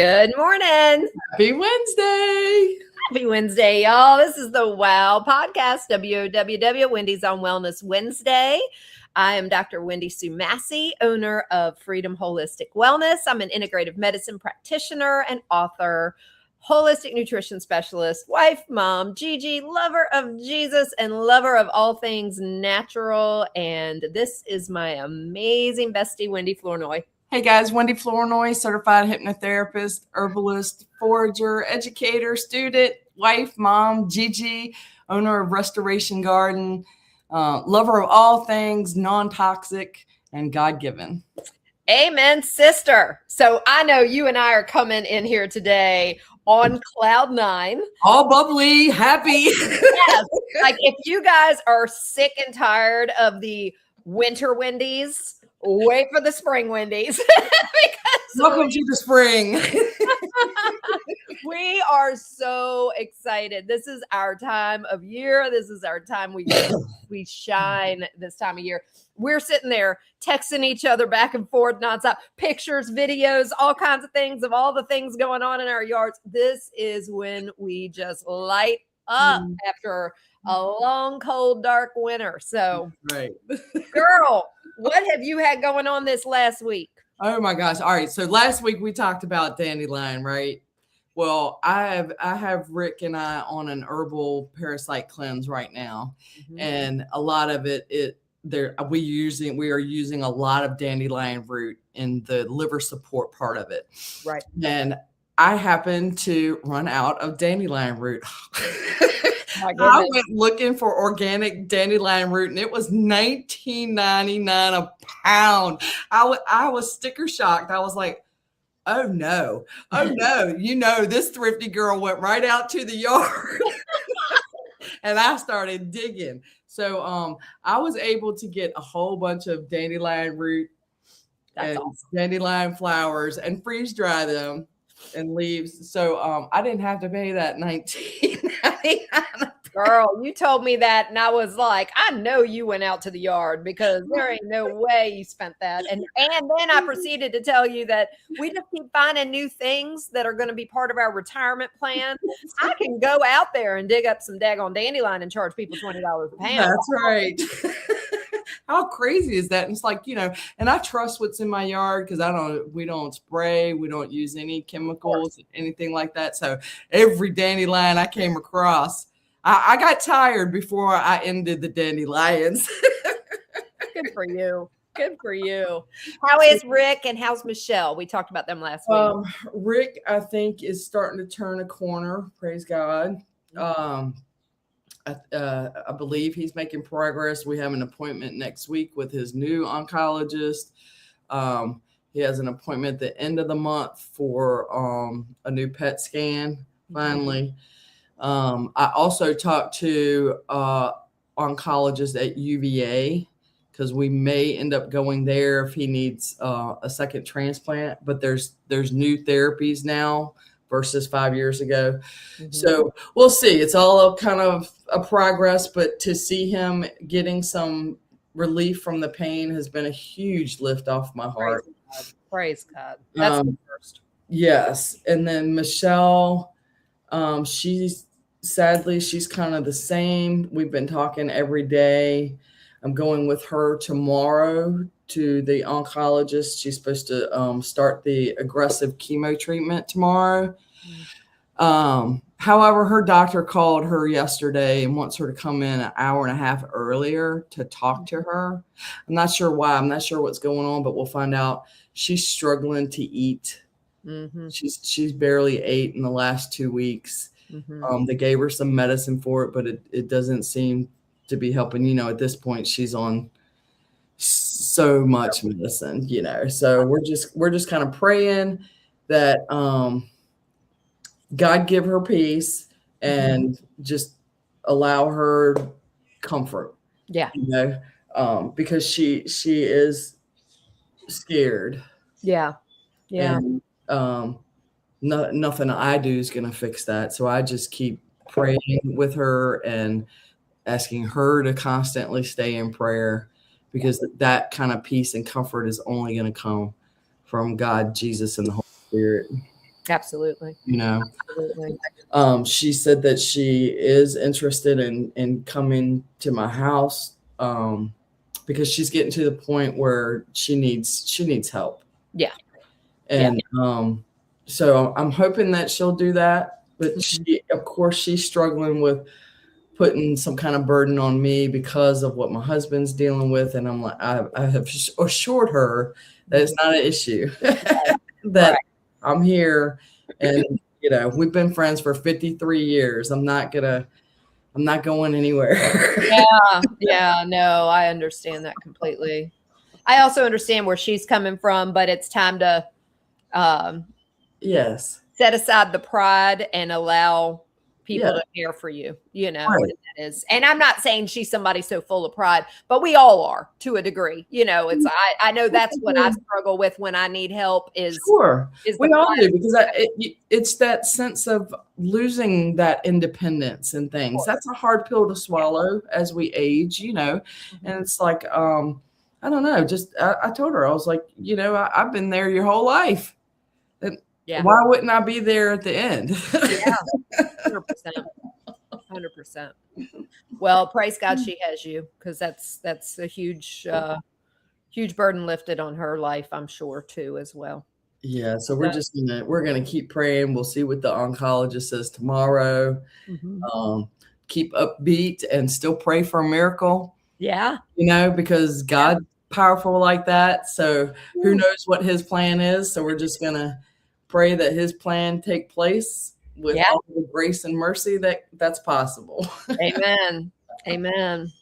Good morning. Happy Wednesday. Happy Wednesday, y'all. This is the WOW podcast, WOWW, Wendy's on Wellness Wednesday. I am Dr. Wendy Sue Massey, owner of Freedom Holistic Wellness. I'm an integrative medicine practitioner and author, holistic nutrition specialist, wife, mom, Gigi, lover of Jesus, and lover of all things natural. And this is my amazing bestie, Wendy Flournoy. Hey guys, Wendy Flournoy, certified hypnotherapist, herbalist, forager, educator, student, wife, mom, Gigi, owner of Restoration Garden, lover of all things non-toxic and God-given. Amen, sister. So I know you and I are coming in here today on cloud nine. All bubbly, happy. Yes. Like if you guys are sick and tired of the winter Wendy's, wait for the spring Wendy's. Welcome to the spring. We are so excited. This is our time of year. This is our time we shine this time of year. We're sitting there texting each other back and forth nonstop, pictures, videos, all kinds of things of all the things going on in our yards. This is when we just light up after a long, cold, dark winter. So, right. Girl, what have you had going on this last week? Oh my gosh. All right. So last week we talked about dandelion, right? Well, I have Rick and I on an herbal parasite cleanse right now. And a lot of we are using a lot of dandelion root in the liver support part of it. Right. And I happened to run out of dandelion root. I went looking for organic dandelion root, and it was $19.99 a pound. I was sticker shocked. I was like, oh no. This thrifty girl went right out to the yard. And I started digging. So I was able to get a whole bunch of dandelion root and awesome. Dandelion flowers and freeze dry them and leaves. So I didn't have to pay that $19.99. Girl, you told me that, and I was like, I know you went out to the yard because there ain't no way you spent that. And then I proceeded to tell you that we just keep finding new things that are going to be part of our retirement plan. I can go out there and dig up some daggone dandelion and charge people $20 a pound. That's right. How crazy is that? And it's like, and I trust what's in my yard because we don't spray, we don't use any chemicals, anything like that. So every dandelion I came across, I got tired before I ended the dandelions. Good for you. Good for you. How is Rick and how's Michelle? We talked about them last week. Rick, I think, is starting to turn a corner. Praise God. I believe he's making progress. We have an appointment next week with his new oncologist. He has an appointment at the end of the month for a new PET scan, finally. I also talked to oncologist at UVA because we may end up going there if he needs a second transplant. But there's new therapies now versus 5 years ago. So we'll see. It's all kind of a progress, but to see him getting some relief from the pain has been a huge lift off my heart. Praise God. That's the first. Yes. And then Michelle, she's kind of the same. We've been talking every day. I'm going with her tomorrow to the oncologist. She's supposed to start the aggressive chemo treatment tomorrow. However, her doctor called her yesterday and wants her to come in an hour and a half earlier to talk to her. I'm not sure why. I'm not sure what's going on, but we'll find out. She's struggling to eat. She's barely ate in the last 2 weeks. They gave her some medicine for it, but it doesn't seem to be helping. At this point, she's on so much medicine, So we're just kind of praying that God give her peace and just allow her comfort. Yeah. Because she is scared. Yeah. Yeah. And, nothing I do is going to fix that. So I just keep praying with her and asking her to constantly stay in prayer because that kind of peace and comfort is only going to come from God, Jesus, and the Holy Spirit. Absolutely. You know, Absolutely. she said that she is interested in coming to my house, because she's getting to the point where she needs help. Yeah. And so I'm hoping that she'll do that. But Mm-hmm. of course, she's struggling with putting some kind of burden on me because of what my husband's dealing with. And I'm like, I have assured her that it's not an issue, Right. that I'm here, and we've been friends for 53 years. I'm not going anywhere. Yeah, no, I understand that completely. I also understand where she's coming from, but it's time to um, Yes. set aside the pride and allow people Yeah. to care for you, and Right. that is, and I'm not saying she's somebody so full of pride, but we all are to a degree. It's I know that's what I struggle with when I need help is Sure. the We all pride. do, because it's that sense of losing that independence and things. That's a hard pill to swallow as we age, and it's like, I don't know, just I told her, I was like, I've been there your whole life. And why wouldn't I be there at the end? Yeah, 100%. 100%. Well, praise God she has you, because that's a huge burden lifted on her life, I'm sure, too, as well. Yeah, so we're gonna keep praying. We'll see what the oncologist says tomorrow. Keep upbeat and still pray for a miracle. Yeah. Because God's powerful like that. So who knows what his plan is? So we're just gonna pray that his plan take place with all the grace and mercy that's possible. Amen. Amen.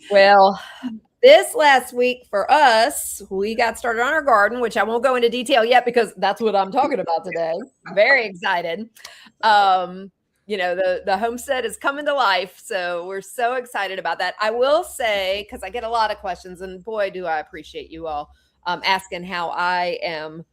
Well, this last week for us, we got started on our garden, which I won't go into detail yet because that's what I'm talking about today. Very excited. The homestead is coming to life. So we're so excited about that. I will say, because I get a lot of questions, and boy, do I appreciate you all asking how I am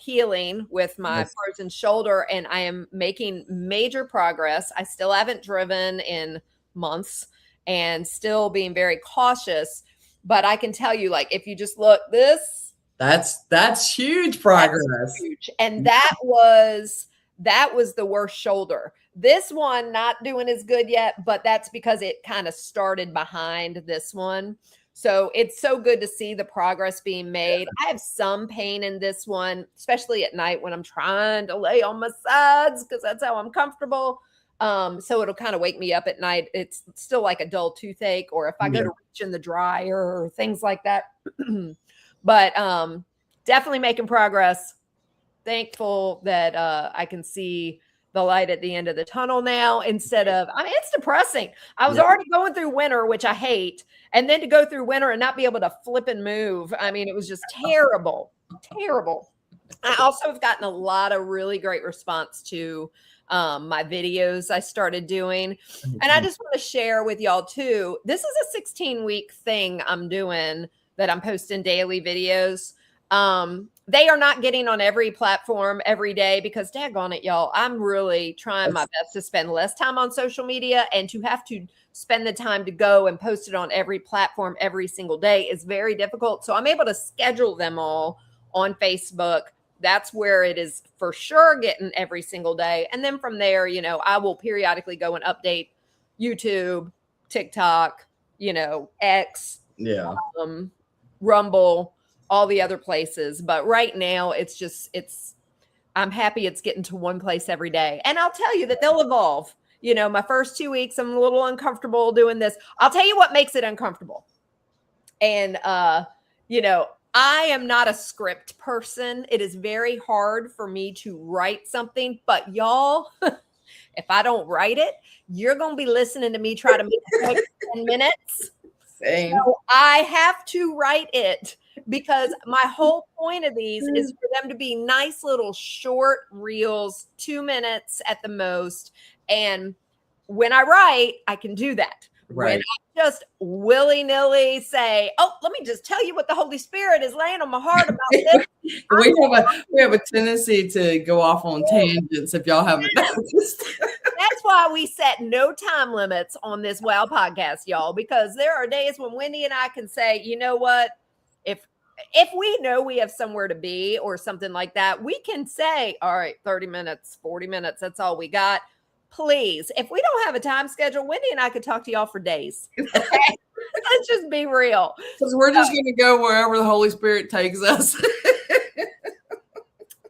healing with my frozen shoulder, and I am making major progress. I still haven't driven in months and still being very cautious, but I can tell you, like, if you just look, that's huge progress. That's huge. And that was the worst shoulder. This one not doing as good yet, but that's because it kind of started behind this one. So it's so good to see the progress being made. I have some pain in this one, especially at night when I'm trying to lay on my sides, because that's how I'm comfortable. So it'll kind of wake me up at night. It's still like a dull toothache, or if I go to reach in the dryer or things like that. But definitely making progress. Thankful that I can see the light at the end of the tunnel now, instead of, it's depressing. I was already going through winter, which I hate. And then to go through winter and not be able to flip and move. It was just terrible, terrible. I also have gotten a lot of really great response to my videos I started doing. And I just want to share with y'all too. This is a 16-week thing I'm doing, that I'm posting daily videos. They are not getting on every platform every day, because daggone it, y'all, I'm really trying my best to spend less time on social media, and to have to spend the time to go and post it on every platform every single day is very difficult. So I'm able to schedule them all on Facebook. That's where it is for sure getting every single day. And then from there, I will periodically go and update YouTube, TikTok, X, Rumble, all the other places. But right now I'm happy it's getting to one place every day. And I'll tell you that they'll evolve. My first 2 weeks, I'm a little uncomfortable doing this. I'll tell you what makes it uncomfortable. And, I am not a script person. It is very hard for me to write something, but y'all, if I don't write it, you're going to be listening to me try to make it take 10 minutes. Same. So I have to write it, because my whole point of these is for them to be nice little short reels, 2 minutes at the most. And when I write, I can do that. Right. When I just willy-nilly say, oh, let me just tell you what the Holy Spirit is laying on my heart about this. we have a tendency to go off on tangents, if y'all haven't noticed. That's why we set no time limits on this WOW podcast, y'all, because there are days when Wendy and I can say, you know what, if if we know we have somewhere to be or something like that, we can say, all right, 30 minutes, 40 minutes, that's all we got. Please, if we don't have a time schedule, Wendy and I could talk to y'all for days. Okay? Let's just be real. Because we're just going to go wherever the Holy Spirit takes us.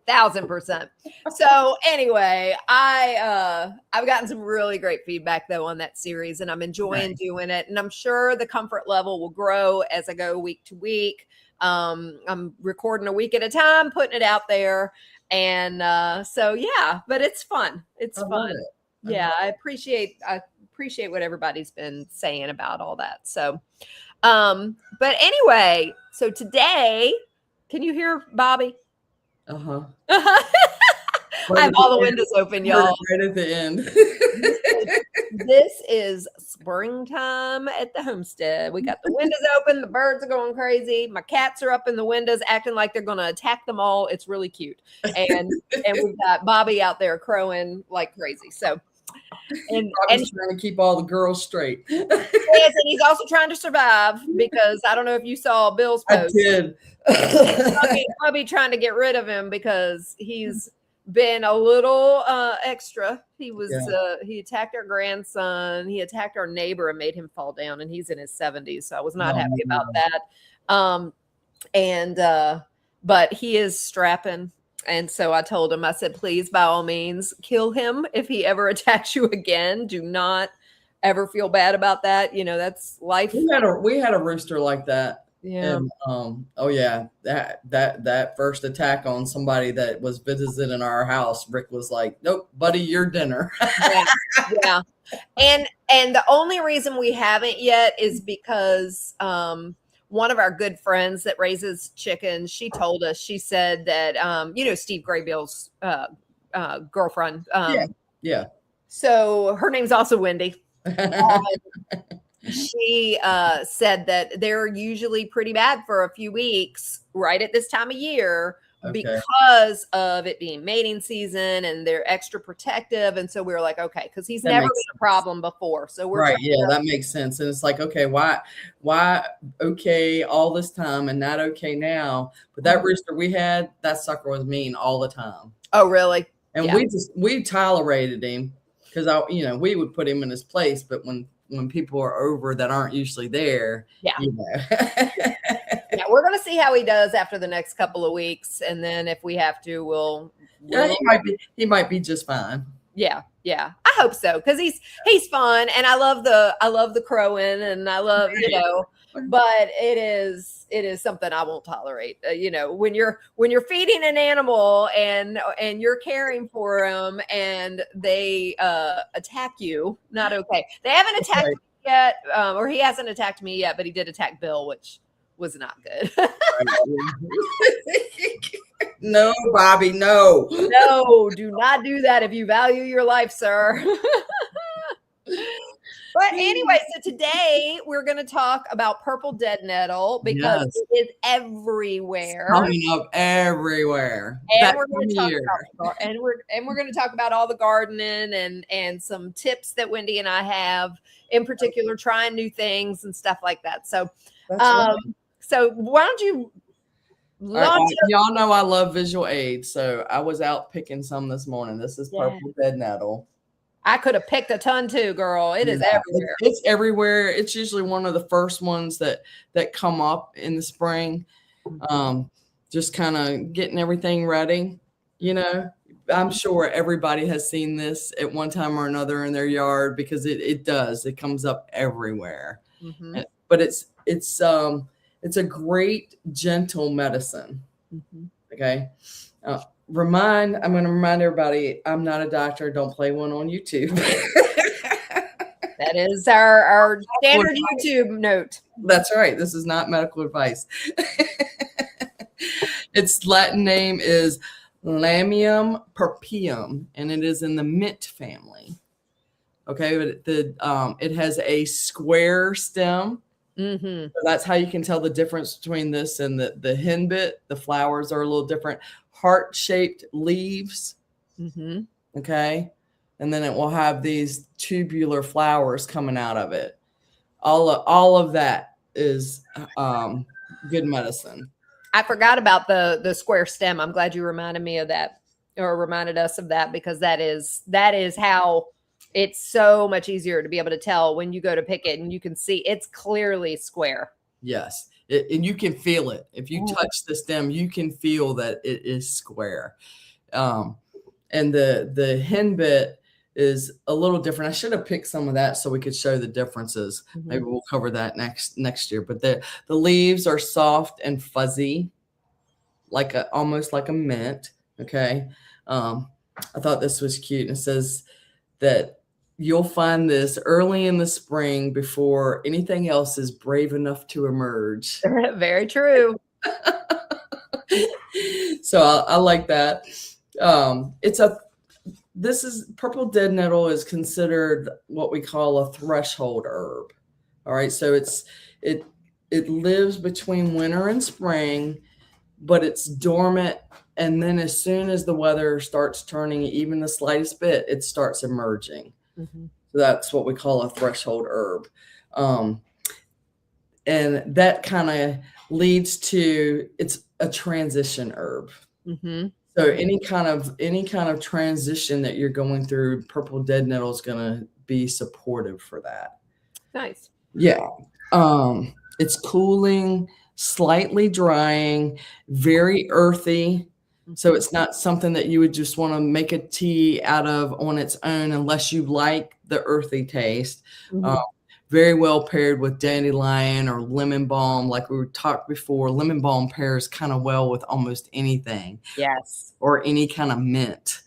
1000%. So anyway, I've gotten some really great feedback though on that series, and I'm enjoying doing it. And I'm sure the comfort level will grow as I go week to week. I'm recording a week at a time, putting it out there. And so yeah, but it's fun. It's fun. Yeah, I appreciate what everybody's been saying about all that. So but anyway, so today, can you hear Bobby? Uh-huh. I have all the windows open, y'all. Right at the end. This is springtime at the homestead. We got the windows open. The birds are going crazy. My cats are up in the windows acting like they're going to attack them all. It's really cute. And we've got Bobby out there crowing like crazy. So, and trying to keep all the girls straight. Yes, and he's also trying to survive because I don't know if you saw Bill's post. I did. I'll be trying to get rid of him because he's been a little extra. He was he attacked our grandson, he attacked our neighbor and made him fall down, and he's in his 70s, so I was not happy about that. But he is strapping, and so I told him, I said, please, by all means, kill him if he ever attacks you again. Do not ever feel bad about that. You know, that's life. We had a rooster like that. Yeah. And, that first attack on somebody that was visiting our house, Rick was like, nope, buddy, your dinner. Yeah. And the only reason we haven't yet is because one of our good friends that raises chickens, she told us, she said that Steve Graybill's girlfriend. Yeah. So her name's also Wendy. She said that they're usually pretty bad for a few weeks right at this time of year because of it being mating season, and they're extra protective. And so we were like, okay, because he's never been a problem before. So we're right. Yeah, that makes sense. And it's like, okay, why okay all this time and not okay now? But that rooster we had, that sucker was mean all the time. Oh, really? And we tolerated him because we would put him in his place, but when people are over that aren't usually there. Yeah. Yeah, we're going to see how he does after the next couple of weeks. And then if we have to, we'll he might be just fine. Yeah. Yeah. I hope so. Cause he's fun. And I love the crowing, and I love, but it is something I won't tolerate. When you're feeding an animal and you're caring for them and they attack you, not okay. They haven't attacked me yet, or he hasn't attacked me yet, but he did attack Bill, which was not good. No, Bobby, no. No, do not do that if you value your life, sir. But anyway, so today we're going to talk about purple dead nettle because it is everywhere. It's coming up everywhere. And we're going to talk about all the gardening and some tips that Wendy and I have, in particular, trying new things and stuff like that. So, so why don't you y'all know I love visual aids, so I was out picking some this morning. This is purple dead nettle. I could have picked a ton too, girl. It is everywhere. It's everywhere. It's usually one of the first ones that come up in the spring. Just kind of getting everything ready. I'm sure everybody has seen this at one time or another in their yard because it does. It comes up everywhere. Mm-hmm. But it's a great gentle medicine. Mm-hmm. Okay. I'm going to remind everybody, I'm not a doctor. Don't play one on YouTube. That is our standard YouTube note. That's right. This is not medical advice. Its Latin name is Lamium purpureum, and it is in the mint family. Okay, but it has a square stem. Mm-hmm. So that's how you can tell the difference between this and the henbit. The flowers are a little different. Heart-shaped leaves. Mm-hmm. Okay, and then it will have these tubular flowers coming out of it. All of that is good medicine. I forgot about the square stem. I'm glad you reminded me of that, or reminded us of that, because that is how it's so much easier to be able to tell when you go to pick it and you can see it's clearly square. Yes. And you can feel it. If you touch the stem, you can feel that it is square. And the hen bit is a little different. I should have picked some of that so we could show the differences. Maybe we'll cover that next year. But the leaves are soft and fuzzy, almost like a mint. Okay. I thought this was cute. And it says that you'll find this early in the spring before anything else is brave enough to emerge. Very true. So I like that. Purple dead nettle is considered what we call a threshold herb. All right. So it lives between winter and spring, but it's dormant. And then as soon as the weather starts turning even the slightest bit, it starts emerging. So that's what we call a threshold herb. And that kind of leads to, it's a transition herb. So any kind of transition that you're going through, purple dead nettle is going to be supportive for that. Nice. Yeah. It's cooling, slightly drying, very earthy. So it's not something that you would just want to make a tea out of on its own unless you like the earthy taste. Very well paired with dandelion or lemon balm. Like we talked before, lemon balm pairs kind of well with almost anything. Yes. Or any kind of mint.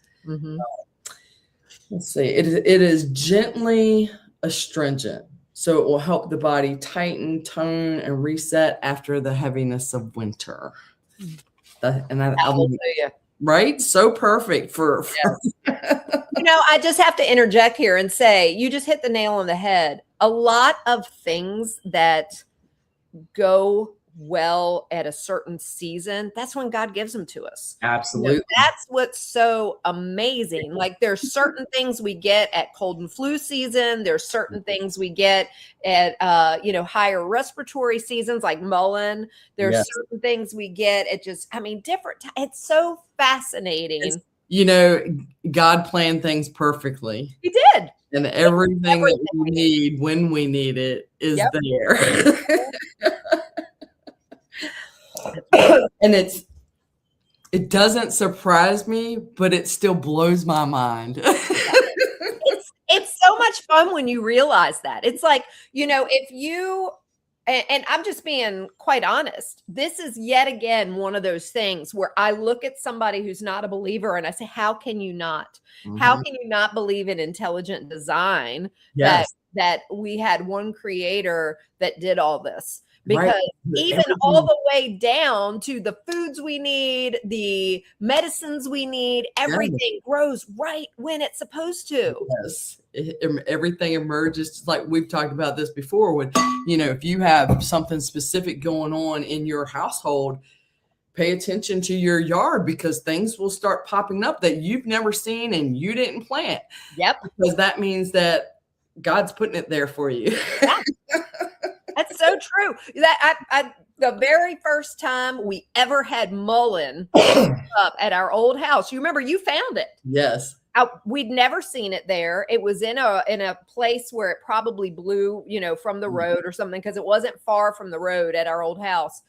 Let's see. It is gently astringent. So it will help the body tighten, tone, and reset after the heaviness of winter. Right? So perfect for I just have to interject here and say, you just hit the nail on the head. A lot of things that go well at a certain season, that's when God gives them to us. Absolutely. That's what's so amazing. Like there's certain things we get at cold and flu season. There's certain things we get at higher respiratory seasons like mullein. There's certain things we get at different. It's so fascinating. God planned things perfectly. He did. And everything that we need when we need it is there. And it doesn't surprise me, but it still blows my mind. It's so much fun when you realize that. It's like, if you, and I'm just being quite honest, this is yet again one of those things where I look at somebody who's not a believer and I say, how can you not? How can you not believe in intelligent design? Yes. That we had one creator that did all this? Because even all the way down to the foods we need, the medicines we need, everything grows right when it's supposed to. Yes. Everything emerges, just like we've talked about this before. When, if you have something specific going on in your household, pay attention to your yard because things will start popping up that you've never seen and you didn't plant. Yep. Because that means that God's putting it there for you. Yeah. That's so true. The very first time we ever had mullein up at our old house, you remember you found it. Yes. We'd never seen it there. It was in a place where it probably blew, from the road or something, because it wasn't far from the road at our old house.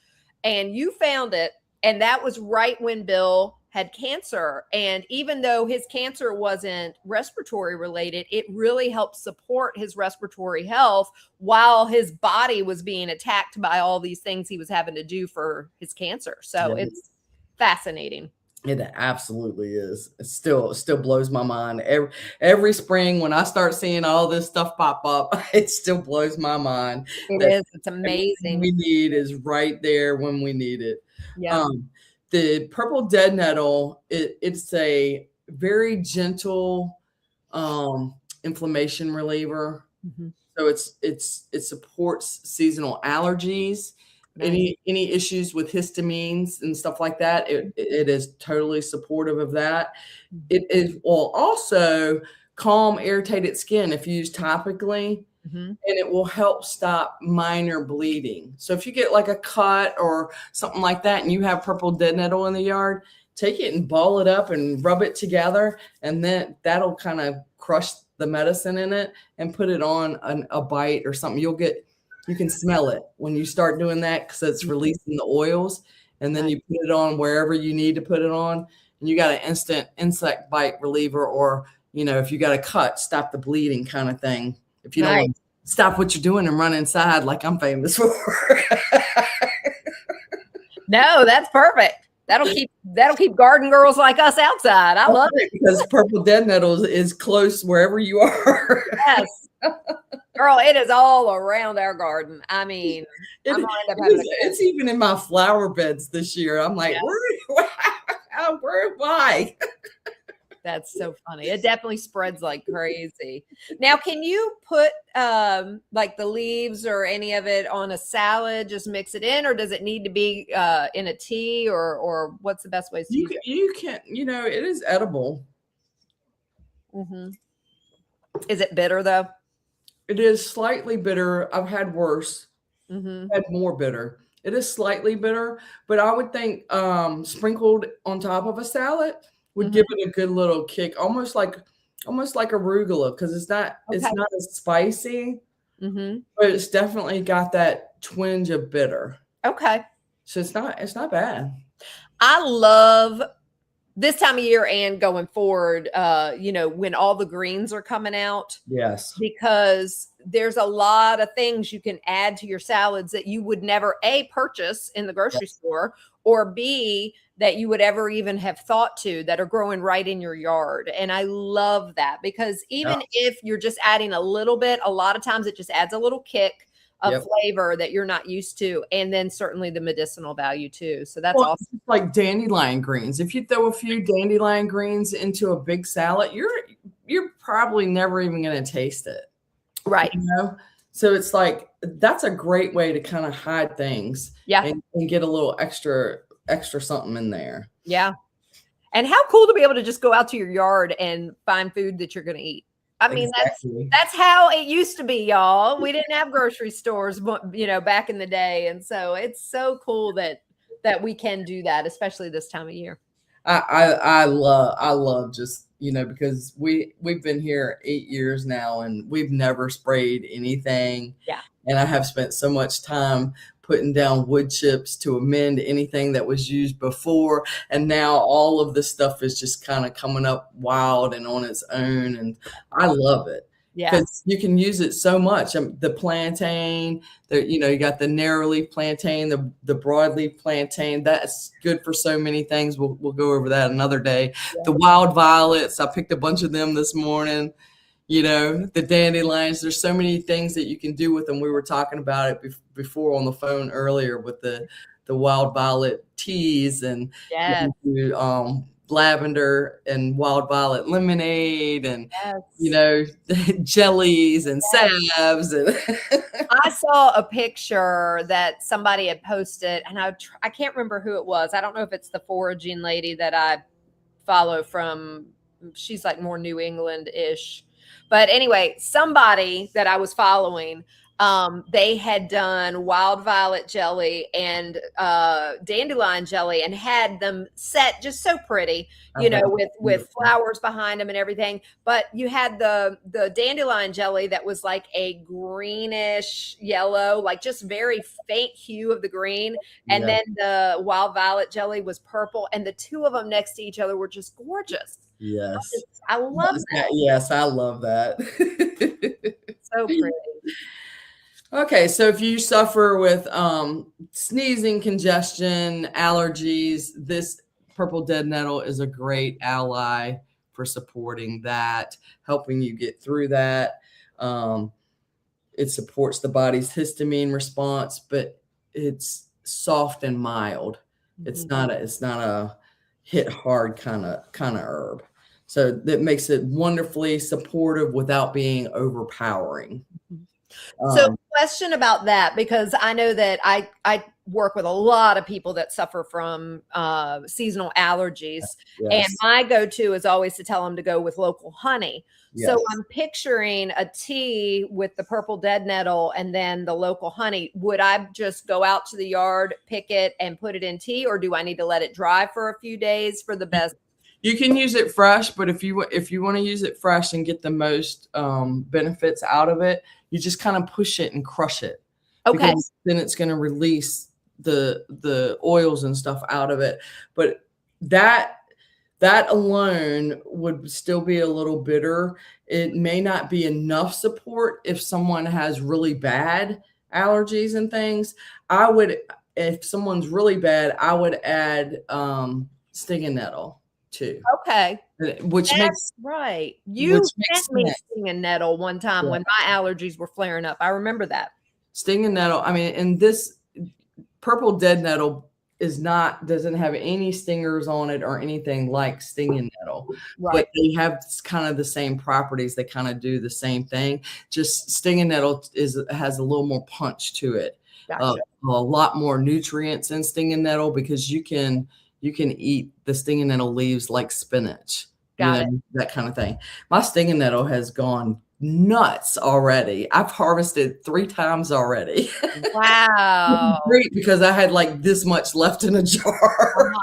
And you found it. And that was right when Bill had cancer. And even though his cancer wasn't respiratory related, it really helped support his respiratory health while his body was being attacked by all these things he was having to do for his cancer. So it's fascinating. It absolutely is. It still blows my mind. Every spring when I start seeing all this stuff pop up, it still blows my mind. It is. It's amazing. Everything we need is right there when we need it. Yeah. The purple dead nettle, it's a very gentle inflammation reliever. So it supports seasonal allergies. Any issues with histamines and stuff like that, it is totally supportive of that. It will also calm irritated skin if used topically. Mhm. and it will help stop minor bleeding. So if you get like a cut or something like that and you have purple dead nettle in the yard, take it and ball it up and rub it together, and then that'll kind of crush the medicine in it and put it on a bite or something. You can smell it when you start doing that because it's releasing the oils, and then you put it on wherever you need to put it on, and you got an instant insect bite reliever, or if you got a cut, stop the bleeding kind of thing. If you don't want to stop what you're doing and run inside like I'm famous for. No, that's perfect. That'll keep garden girls like us outside. I love it because purple dead nettle is close wherever you are. Yes. Girl, it is all around our garden. I mean, it's even in my flower beds this year. I'm like, where am I? That's so funny. It definitely spreads like crazy. Now, can you put like the leaves or any of it on a salad, just mix it in, or does it need to be in a tea, or what's the best ways to use it? You can, it is edible. Mm-hmm. Is it bitter though? It is slightly bitter. I've had worse. Mm-hmm. Had more bitter. It is slightly bitter, but I would think sprinkled on top of a salad would give it a good little kick, almost like arugula, because it's not as spicy, but it's definitely got that twinge of bitter. Okay, so it's not bad. I love this time of year and going forward, when all the greens are coming out. Yes. Because there's a lot of things you can add to your salads that you would never A, purchase in the grocery store, or B, that you would ever even have thought to, that are growing right in your yard. And I love that, because even if you're just adding a little bit, a lot of times it just adds a little kick of flavor that you're not used to, and then certainly the medicinal value too. So that's awesome. It's like dandelion greens. If you throw a few dandelion greens into a big salad, you're probably never even going to taste it, right? So it's like that's a great way to kind of hide things, and get a little extra something in there. Yeah, and how cool to be able to just go out to your yard and find food that you're going to eat. I mean, that's how it used to be, y'all. We didn't have grocery stores, back in the day. And so it's so cool that we can do that, especially this time of year. I love just, because we've been here 8 years now, and we've never sprayed anything. Yeah. And I have spent so much time putting down wood chips to amend anything that was used before. And now all of this stuff is just kind of coming up wild and on its own. And I love it. Yeah. Because you can use it so much. The plantain, you got the narrow leaf plantain, the broadleaf plantain. That's good for so many things. We'll go over that another day. Yeah. The wild violets, I picked a bunch of them this morning. The dandelions, there's so many things that you can do with them. We were talking about it before on the phone earlier with the wild violet teas, and lavender and wild violet lemonade, and jellies and salves. And I saw a picture that somebody had posted, and I can't remember who it was. I don't know if it's the foraging lady that I follow from. She's like more New England-ish. But anyway, somebody that I was following, they had done wild violet jelly and dandelion jelly, and had them set just so pretty, with flowers behind them and everything. But you had the dandelion jelly that was like a greenish yellow, like just very faint hue of the green. And then the wild violet jelly was purple, and the two of them next to each other were just gorgeous. Yes. I love that. Yes, I love that. So pretty. Okay, so if you suffer with sneezing, congestion, allergies, this purple dead nettle is a great ally for supporting that, helping you get through that. It supports the body's histamine response, but it's soft and mild. It's not a hit hard kind of herb. So that makes it wonderfully supportive without being overpowering. So question about that, because I know that I work with a lot of people that suffer from seasonal allergies. Yes. And my go-to is always to tell them to go with local honey. So Yes. I'm picturing a tea with the purple dead nettle and then the local honey. Would I just go out to the yard, pick it, and put it in tea, or do I need to let it dry for a few days for the best? You can use it fresh, but if you want to use it fresh and get the most benefits out of it, you just kind of push it and crush it. Okay. Because then it's going to release the oils and stuff out of it. But that alone would still be a little bitter. It may not be enough support if someone has really bad allergies and things. If someone's really bad, I would add stinging nettle too. Okay. Which That's makes right. You sent me sense. stinging nettle one time Yeah. when my allergies were flaring up. I remember that. Stinging nettle. I mean, and this purple dead nettle doesn't have any stingers on it or anything like stinging nettle, Right. but they have kind of the same properties. They kind of do the same thing. Just stinging nettle has a little more punch to it. Gotcha. A lot more nutrients in stinging nettle because you can eat the stinging nettle leaves like spinach. Got it. That kind of thing. My stinging nettle has gone nuts already. I've harvested 3 times already. Wow. Great, because I had like this much left in a jar.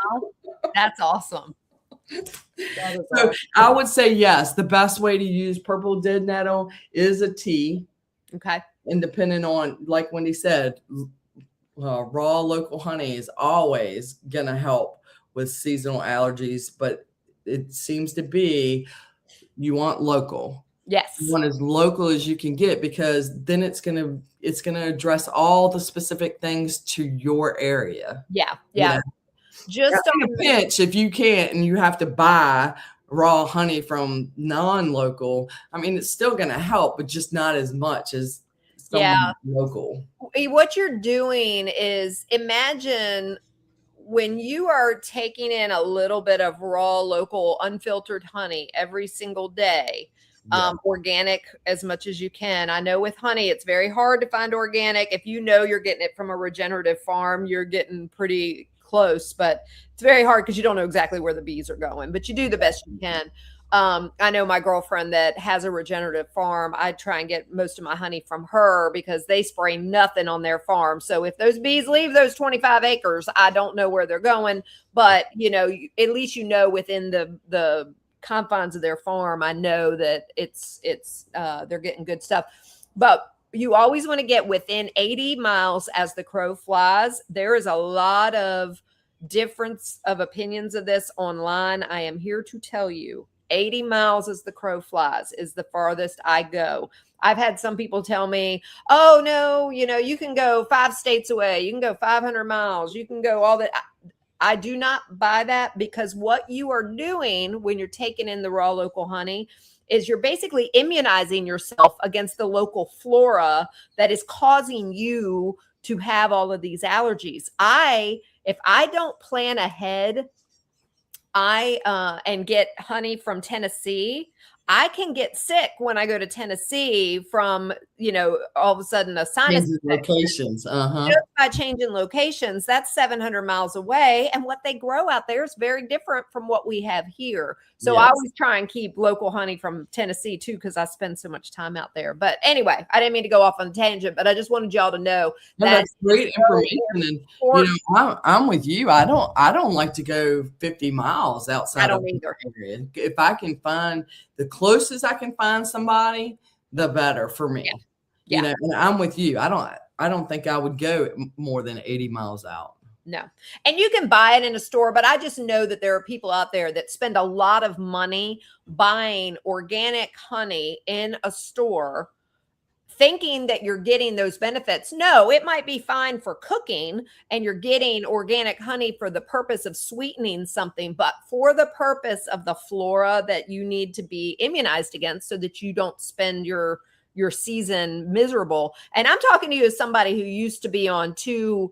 That's awesome. That is So awesome. I would say yes. The best way to use purple dead nettle is a tea. Okay. And depending on, like Wendy said, raw local honey is always going to help with seasonal allergies, but it seems to be you want local. Yes. You want as local as you can get, because then it's gonna address all the specific things to your area. Yeah. You Yeah. know? Just in a pinch, if you can't and you have to buy raw honey from non-local, I mean, it's still gonna help, but just not as much as someone local. What you're doing is, imagine when you are taking in a little bit of raw, local, unfiltered honey every single day, organic as much as you can. I know with honey, it's very hard to find organic. If you know you're getting it from a regenerative farm, you're getting pretty close, but it's very hard because you don't know exactly where the bees are going, but you do the best you can. I know my girlfriend that has a regenerative farm. I try and get most of my honey from her because they spray nothing on their farm. So if those bees leave those 25 acres, I don't know where they're going, but at least within the confines of their farm, I know that they're getting good stuff. But you always want to get within 80 miles as the crow flies. There is a lot of difference of opinions of this online. I am here to tell you 80 miles as the crow flies is the farthest I go. I've had some people tell me, oh no, you can go 5 states away. You can go 500 miles. You can go all that. I do not buy that, because what you are doing when you're taking in the raw local honey is you're basically immunizing yourself against the local flora that is causing you to have all of these allergies. If I don't plan ahead, and get honey from Tennessee, I can get sick when I go to Tennessee from, all of a sudden a sinus locations. Just by changing locations. That's 700 miles away. And what they grow out there is very different from what we have here. So I always try and keep local honey from Tennessee too, because I spend so much time out there. But anyway, I didn't mean to go off on a tangent, but I just wanted y'all to know that's great information. And I'm with you. I don't like to go 50 miles outside of the area. If I can find the closest I can find somebody, the better for me. And I'm with you. I don't think I would go more than 80 miles out. No. And you can buy it in a store, but I just know that there are people out there that spend a lot of money buying organic honey in a store, thinking that you're getting those benefits. No, it might be fine for cooking and you're getting organic honey for the purpose of sweetening something, but for the purpose of the flora that you need to be immunized against so that you don't spend your season miserable. And I'm talking to you as somebody who used to be on 2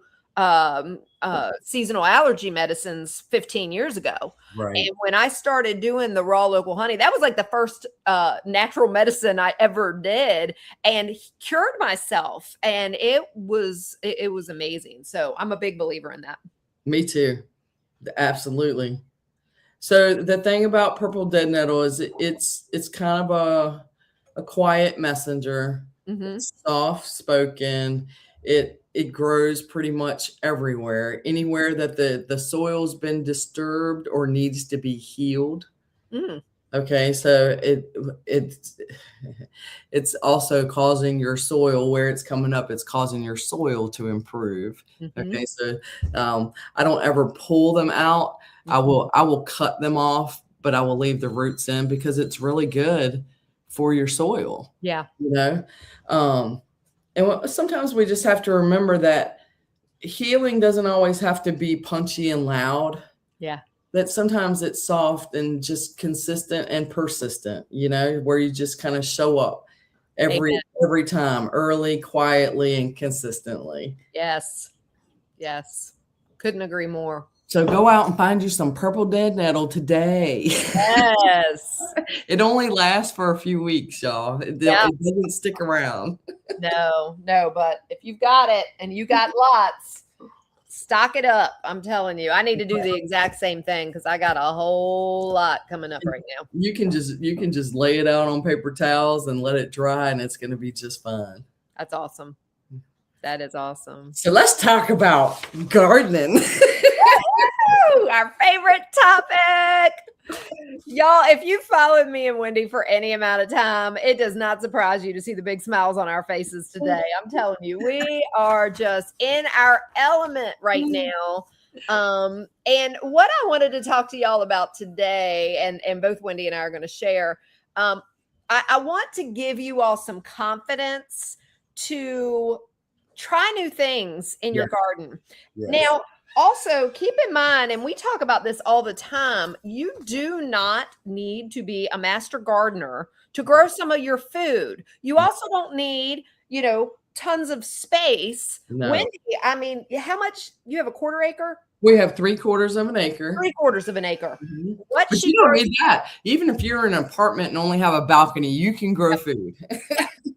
seasonal allergy medicines 15 years ago. Right. And when I started doing the raw local honey, that was like the first natural medicine I ever did, and cured myself. And it was amazing. So I'm a big believer in that. Me too. Absolutely. So the thing about purple dead nettle is it's kind of a quiet messenger. Mm-hmm. It's soft spoken. It grows pretty much everywhere. Anywhere that the soil's been disturbed or needs to be healed. Mm. Okay, so it's also causing your soil where it's coming up. It's causing your soil to improve. Mm-hmm. Okay, so I don't ever pull them out. I will cut them off, but I will leave the roots in because it's really good for your soil. Yeah. You know, and sometimes we just have to remember that healing doesn't always have to be punchy and loud. Yeah. That sometimes it's soft and just consistent and persistent, where you just kind of show up every time, early, quietly, and consistently. Yes. Yes. Couldn't agree more. So go out and find you some purple dead nettle today. Yes. It only lasts for a few weeks, y'all. It doesn't stick around. No, but if you've got it and you got lots, stock it up. I'm telling you, I need to do the exact same thing because I got a whole lot coming up right now. You can just lay it out on paper towels and let it dry, and it's going to be just fine. That's awesome. That is awesome. So let's talk about gardening. Our favorite topic. Y'all, if you followed me and Wendy for any amount of time, it does not surprise you to see the big smiles on our faces today. I'm telling you, we are just in our element right now. And what I wanted to talk to y'all about today, and both Wendy and I are going to share, I want to give you all some confidence to try new things in your garden. Yes. Now, also, keep in mind, and we talk about this all the time, you do not need to be a master gardener to grow some of your food. You also don't need, tons of space. No. Wendy, I mean, how much? You have a quarter acre? We have 3/4 of an acre. 3/4 of an acre. Mm-hmm. But you don't need that. Even if you're in an apartment and only have a balcony, you can grow food.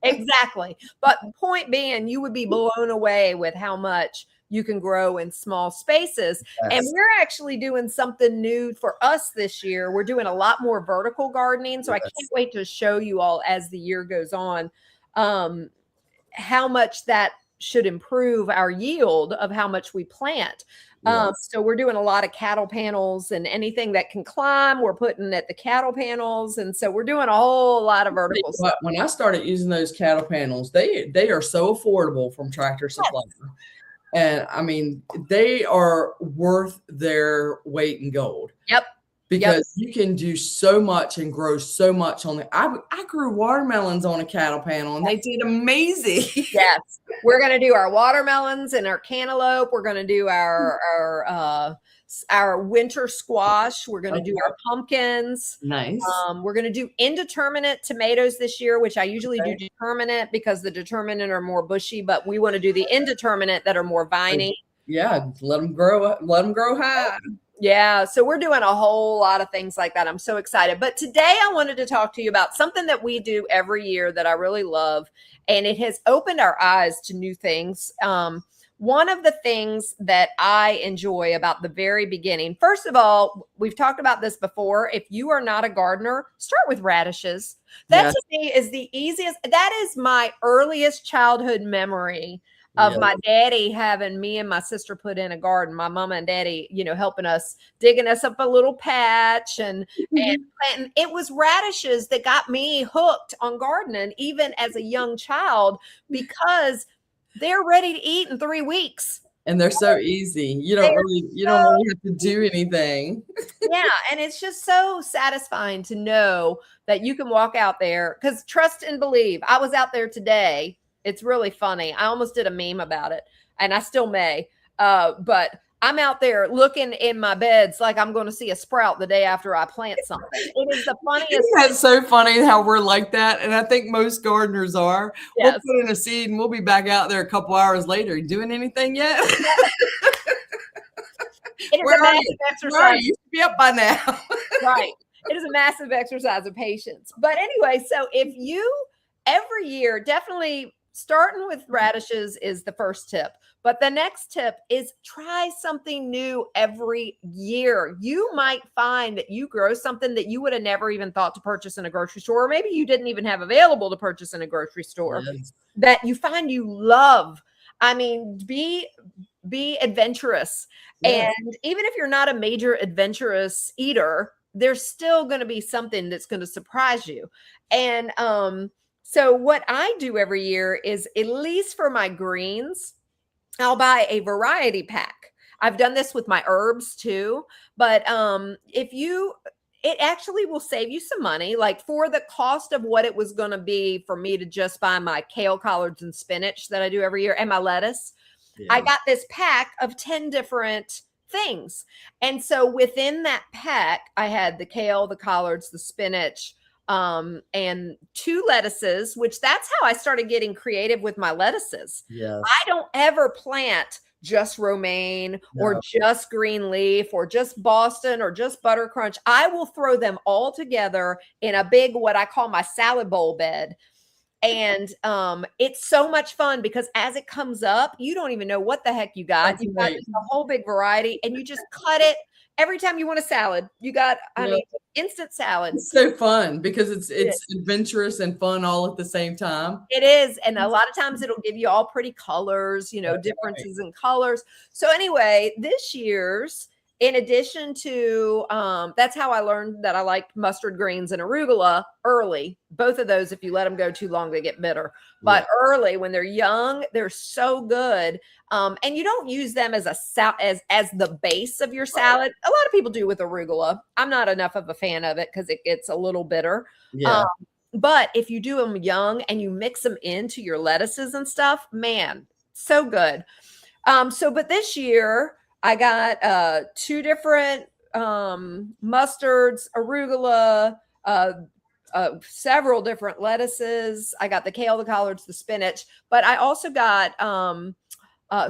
Exactly. But point being, you would be blown away with how much you can grow in small spaces. Yes. And we're actually doing something new for us this year. We're doing a lot more vertical gardening. So yes. I can't wait to show you all as the year goes on how much that should improve our yield of how much we plant. Yes. So we're doing a lot of cattle panels, and anything that can climb, we're putting at the cattle panels. And so we're doing a whole lot of vertical stuff. When I started using those cattle panels, they are so affordable from Tractor Supply. Yes. And I mean, they are worth their weight in gold. Yep. Because you can do so much and grow so much on it. I grew watermelons on a cattle panel and they did amazing. Yes. We're going to do our watermelons and our cantaloupe. We're going to do our winter squash. We're going to do our pumpkins. Nice. We're going to do indeterminate tomatoes this year, which I usually do determinate because the determinate are more bushy, but we want to do the indeterminate that are more viney. Yeah. Let them grow high. Yeah. So we're doing a whole lot of things like that. I'm so excited. But today I wanted to talk to you about something that we do every year that I really love. And it has opened our eyes to new things. One of the things that I enjoy about the very beginning, first of all, we've talked about this before. If you are not a gardener, start with radishes. That to me is the easiest. That is my earliest childhood memory of my daddy having me and my sister put in a garden. My mama and daddy, helping us, digging us up a little patch and planting. It was radishes that got me hooked on gardening, even as a young child, because they're ready to eat in 3 weeks. And they're so easy. You don't really have to do anything. Yeah. And it's just so satisfying to know that you can walk out there, because trust and believe, I was out there today. It's really funny. I almost did a meme about it, and I still may. But I'm out there looking in my beds like I'm going to see a sprout the day after I plant something. It is the funniest. That's so funny how we're like that. And I think most gardeners are. Yes. We'll put in a seed and we'll be back out there a couple hours later. You doing anything yet? It is a massive exercise. You should be up by now. Right. It is a massive exercise of patience. But anyway, so if you every year, definitely starting with radishes is the first tip. But the next tip is try something new every year. You might find that you grow something that you would have never even thought to purchase in a grocery store, or maybe you didn't even have available to purchase in a grocery store, that you find you love. I mean, be adventurous. Yes. And even if you're not a major adventurous eater, there's still going to be something that's going to surprise you. And so what I do every year is, at least for my greens, I'll buy a variety pack. I've done this with my herbs too, but it actually will save you some money. Like, for the cost of what it was going to be for me to just buy my kale, collards, and spinach that I do every year, and my lettuce, I got this pack of 10 different things. And so within that pack, I had the kale, the collards, the spinach, and 2 lettuces, which that's how I started getting creative with my lettuces. Yes. I don't ever plant just romaine or just green leaf or just Boston or just butter crunch. I will throw them all together in a big, what I call my salad bowl bed. And it's so much fun because as it comes up, you don't even know what the heck you got. You've got just a whole big variety, and you just cut it every time you want a salad. You got, I mean, instant salads. It's so fun because it's adventurous and fun all at the same time. It is. And a lot of times it'll give you all pretty colors, differences in colors. So anyway, this year's, in addition to, that's how I learned that I like mustard greens and arugula early. Both of those, if you let them go too long, they get bitter. But early, when they're young, they're so good. And you don't use them as as the base of your salad. A lot of people do with arugula. I'm not enough of a fan of it because it gets a little bitter. Yeah. But if you do them young and you mix them into your lettuces and stuff, man, so good. But this year, I got 2 different mustards, arugula, several different lettuces. I got the kale, the collards, the spinach, but I also got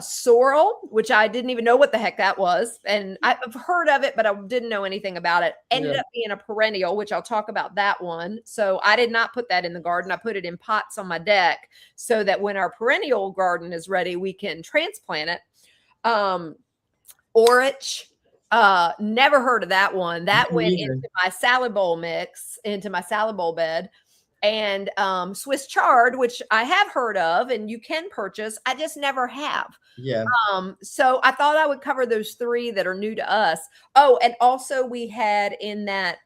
sorrel, which I didn't even know what the heck that was. And I've heard of it, but I didn't know anything about it. Ended up being a perennial, which I'll talk about that one. So I did not put that in the garden. I put it in pots on my deck so that when our perennial garden is ready, we can transplant it. Orach, never heard of that one. That went into my salad bowl mix, into my salad bowl bed. And Swiss chard, which I have heard of and you can purchase, I just never have. Yeah. So I thought I would cover those 3 that are new to us. Oh, and also we had in that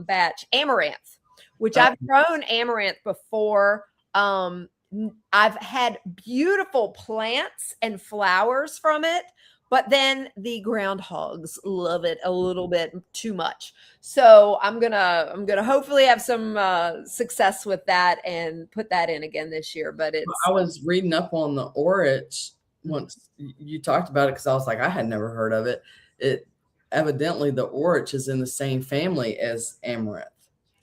batch amaranth, which I've grown amaranth before. I've had beautiful plants and flowers from it. But then the groundhogs love it a little bit too much. So I'm gonna hopefully have some success with that and put that in again this year. But I was reading up on the orach once you talked about it because I was like, I had never heard of it. It evidently the orach is in the same family as amaranth.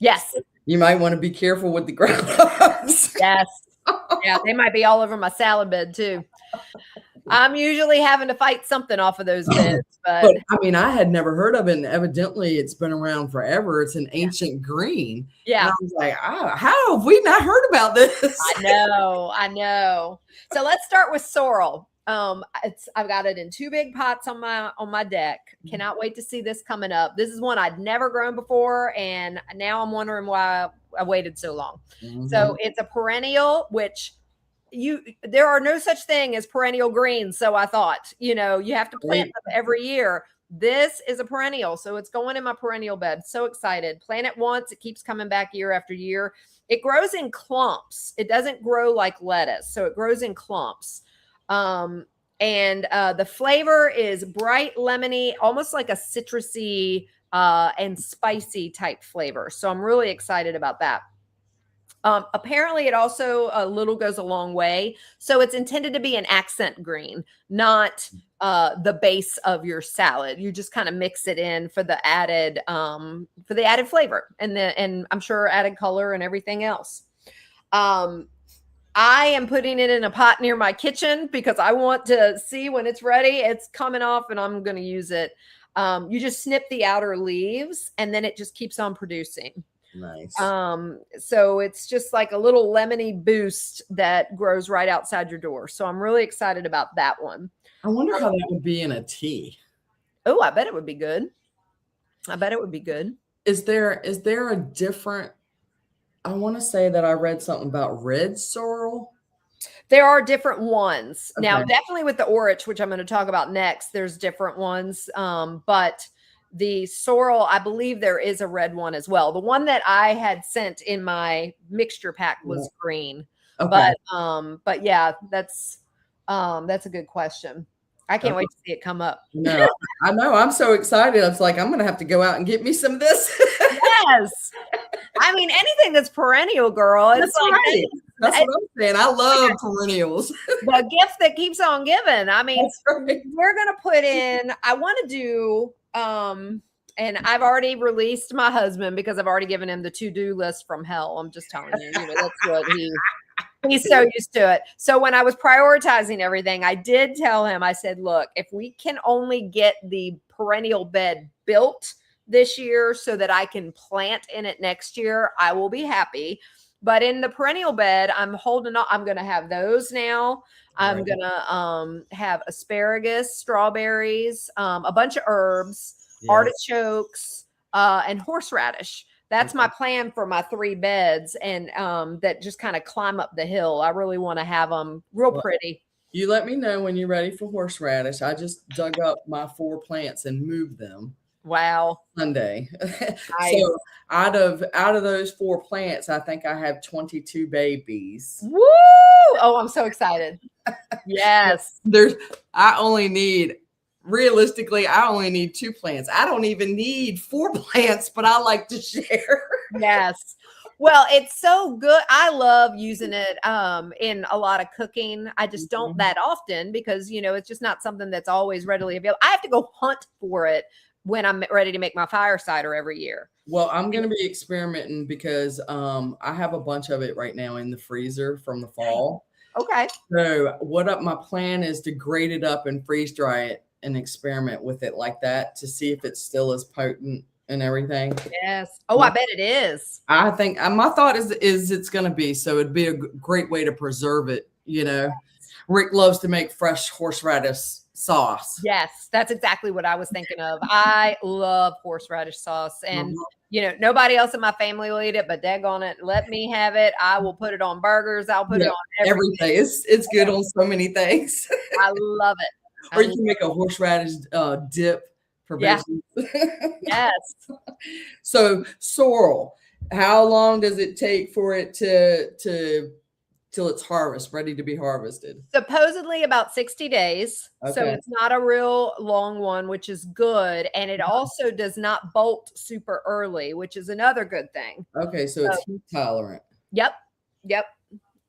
Yes. You might want to be careful with the groundhogs. Yes. Yeah, they might be all over my salad bed too. I'm usually having to fight something off of those beds. But I mean, I had never heard of it, and evidently it's been around forever. It's an ancient green. Yeah. And I was like, how have we not heard about this? I know. So let's start with sorrel. I've got it in 2 big pots on my deck. Cannot wait to see this coming up. This is one I'd never grown before, and now I'm wondering why I waited so long. Mm-hmm. So it's a perennial, which there are no such thing as perennial greens. So I thought, you have to plant them every year. This is a perennial. So it's going in my perennial bed. So excited. Plant it once. It keeps coming back year after year. It grows in clumps. It doesn't grow like lettuce. So it grows in clumps. And the flavor is bright lemony, almost like a citrusy and spicy type flavor. So I'm really excited about that. Apparently it also a little goes a long way. So it's intended to be an accent green, not the base of your salad. You just kind of mix it in for the added flavor and I'm sure added color and everything else. I am putting it in a pot near my kitchen because I want to see when it's ready. It's coming off and I'm going to use it. You just snip the outer leaves and then it just keeps on producing. Nice. So it's just like a little lemony boost that grows right outside your door. So I'm really excited about that one. I wonder how that would be in a tea. Oh, I bet it would be good. I bet it would be good. Is there a different, I want to say that I read something about red sorrel. There are different ones. Okay. Now, definitely with the orach, which I'm going to talk about next, there's different ones. But the sorrel, I believe there is a red one as well. The one that I had sent in my mixture pack was green. Okay. But yeah, that's a good question. I can't wait to see it come up. No, I know. I'm so excited. I was like, I'm going to have to go out and get me some of this. Yes. I mean, anything that's perennial, girl. It's That's like right. That's what I'm saying. I love perennials. the gift that keeps on giving. I mean, Right. we're going to put in, I want to do, and I've already released my husband because I've already given him the to-do list from hell. I'm just telling you, that's what he's so used to it. So when I was prioritizing everything, I did tell him, I said, look, if we can only get the perennial bed built this year so that I can plant in it next year, I will be happy. But in the perennial bed, I'm holding on. I'm going to have those now. I'm going to have asparagus, strawberries, a bunch of herbs, artichokes, and horseradish. That's my plan for my 3 beds, and that just kind of climb up the hill. I really want to have them real pretty. You let me know when you're ready for horseradish. I just dug up my 4 plants and moved them. Wow. Sunday. Nice. So out of those 4 plants, I think I have 22 babies. Woo! Oh, I'm so excited. Yes. Realistically, I only need 2 plants. I don't even need 4 plants, but I like to share. Yes. Well, it's so good. I love using it in a lot of cooking. I just don't that often because, it's just not something that's always readily available. I have to go hunt for it when I'm ready to make my fire cider every year. Well, I'm going to be experimenting because I have a bunch of it right now in the freezer from the fall. Okay. So my plan is to grate it up and freeze dry it and experiment with it like that to see if it's still as potent and everything. Yes. Oh, I bet it is. I think my thought is it's going to be, so it'd be a great way to preserve it. Rick loves to make fresh horseradish sauce. Yes, that's exactly what I was thinking of. I love horseradish sauce, and nobody else in my family will eat it, but daggone it, let me have it. I will put it on burgers. I'll put it on everything. It's good on so many things. I love it. Or you can make a horseradish dip for veggies. Yes. So sorrel, how long does it take for it till it's ready to be harvested? Supposedly about 60 days. Okay. So it's not a real long one, which is good. And it also does not bolt super early, which is another good thing. Okay. So it's heat tolerant. Yep.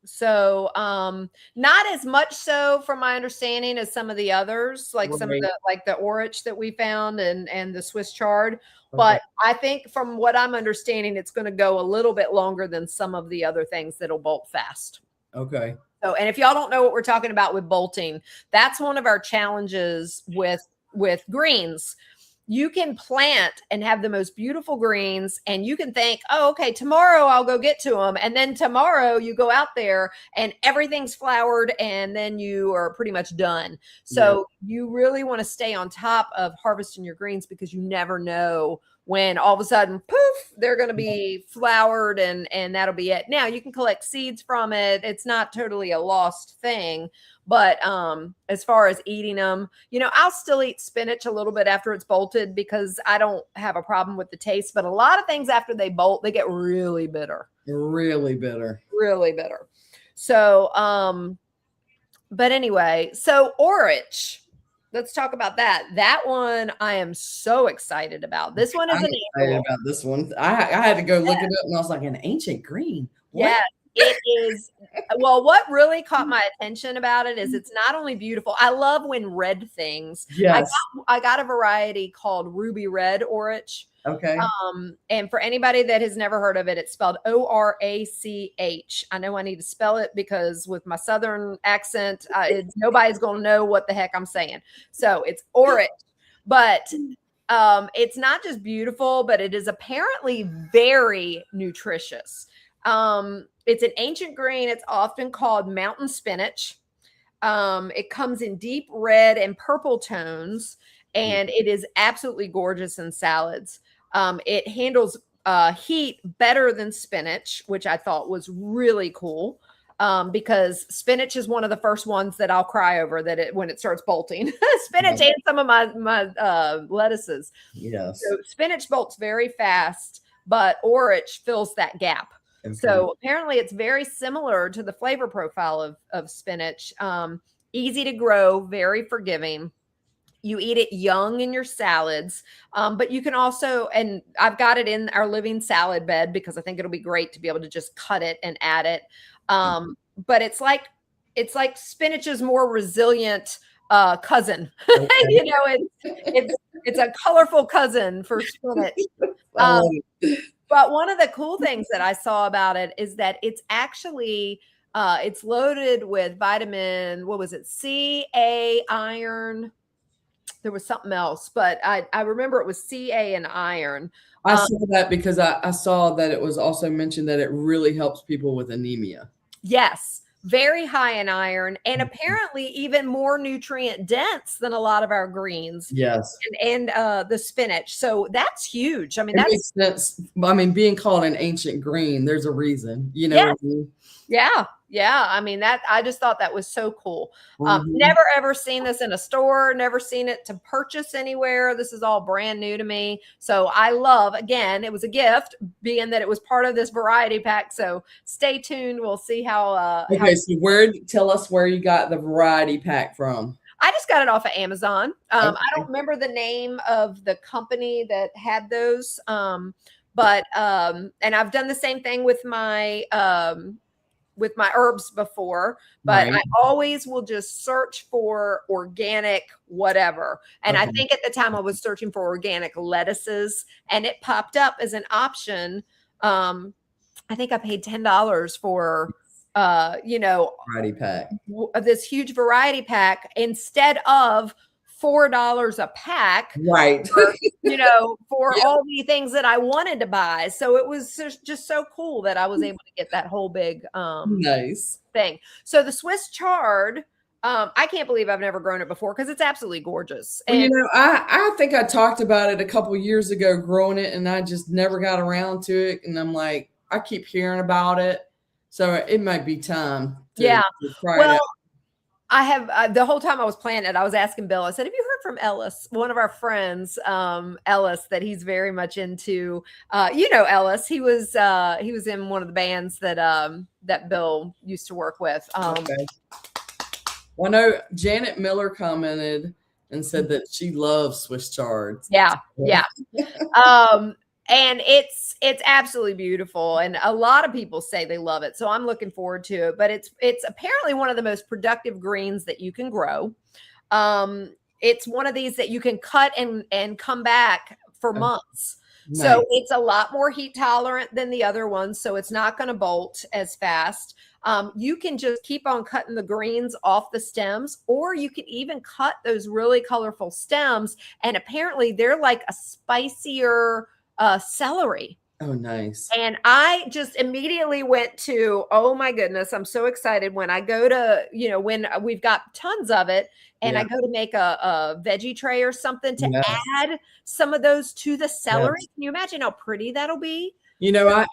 So not as much so from my understanding as some of the others, like some of the orach that we found and the Swiss chard. But I think from what I'm understanding, it's going to go a little bit longer than some of the other things that'll bolt fast. Okay. So, and if y'all don't know what we're talking about with bolting, that's one of our challenges with greens. You can plant and have the most beautiful greens, and you can think, oh, okay, tomorrow I'll go get to them. And then tomorrow you go out there and everything's flowered, and then you are pretty much done. So you really want to stay on top of harvesting your greens because you never know when all of a sudden, poof, they're going to be flowered and that'll be it. Now you can collect seeds from it. It's not totally a lost thing. But as far as eating them, I'll still eat spinach a little bit after it's bolted because I don't have a problem with the taste. But a lot of things after they bolt, they get really bitter. Really bitter. Really bitter. So, but anyway, so orach. Let's talk about that. That one I am so excited about. This one is I'm excited about this one. I had to go look it up, and I was like, an ancient green. What? Yeah, it is. Well, what really caught my attention about it is it's not only beautiful. I love when red things. Yes. I got a variety called ruby red orach. Okay. And for anybody that has never heard of it, it's spelled ORACH. I know I need to spell it because with my Southern accent, nobody's going to know what the heck I'm saying. So it's orach. But it's not just beautiful, but it is apparently very nutritious. It's an ancient green. It's often called mountain spinach. It comes in deep red and purple tones, and it is absolutely gorgeous in salads. It handles heat better than spinach, which I thought was really cool. Because spinach is one of the first ones that I'll cry over when it starts bolting. Spinach and some of my lettuces. Yes. So spinach bolts very fast, but orach fills that gap. Okay. So apparently it's very similar to the flavor profile of spinach. Easy to grow, very forgiving. You eat it young in your salads, but you can also, and I've got it in our living salad bed because I think it'll be great to be able to just cut it and add it. But it's like spinach's more resilient cousin. Okay. It's a colorful cousin for spinach. But one of the cool things that I saw about it is that it's actually it's loaded with vitamin, what was it? C, A, iron. There was something else, but I remember it was C, A, and iron. I saw that because I saw that it was also mentioned that it really helps people with anemia. Yes, very high in iron, and apparently even more nutrient dense than a lot of our greens. Yes, and the spinach. So that's huge. I mean, that makes sense. I mean, being called an ancient green, there's a reason. You know what I mean? Yeah. I mean, I just thought that was so cool. Never ever seen this in a store, never seen it to purchase anywhere. This is all brand new to me. So I love, again, it was a gift being that it was part of this variety pack. So stay tuned. We'll see how. So tell us where you got the variety pack from. I just got it off of Amazon. I don't remember the name of the company that had those. But and I've done the same thing with my herbs before, but I always will just search for organic whatever. And I think at the time I was searching for organic lettuces, and it popped up as an option. I think I paid $10 for variety pack, this huge variety pack instead of $4 a pack, right? For all the things that I wanted to buy. So it was just so cool that I was able to get that whole big nice thing. So the Swiss chard, I can't believe I've never grown it before because it's absolutely gorgeous. Well, I think I talked about it a couple years ago, growing it, and I just never got around to it. And I'm like, I keep hearing about it, so it might be time to try it out. I have the whole time I was planning it, I was asking Bill, I said, have you heard from Ellis, one of our friends, Ellis, that he's very much into, Ellis, he was in one of the bands that Bill used to work with. Okay. Well, I know Janet Miller commented and said that she loves Swiss chards. Yeah. And it's absolutely beautiful. And a lot of people say they love it. So I'm looking forward to it. But it's apparently one of the most productive greens that you can grow. It's one of these that you can cut and come back for months. Nice. So it's a lot more heat tolerant than the other ones. So it's not going to bolt as fast. You can just keep on cutting the greens off the stems, or you can even cut those really colorful stems. And apparently they're like a spicier celery. Oh, nice. And I just immediately went to, oh my goodness, I'm so excited when I go to, when we've got tons of it and I go to make a veggie tray or something to add some of those to the celery. Yes. Can you imagine how pretty that'll be? I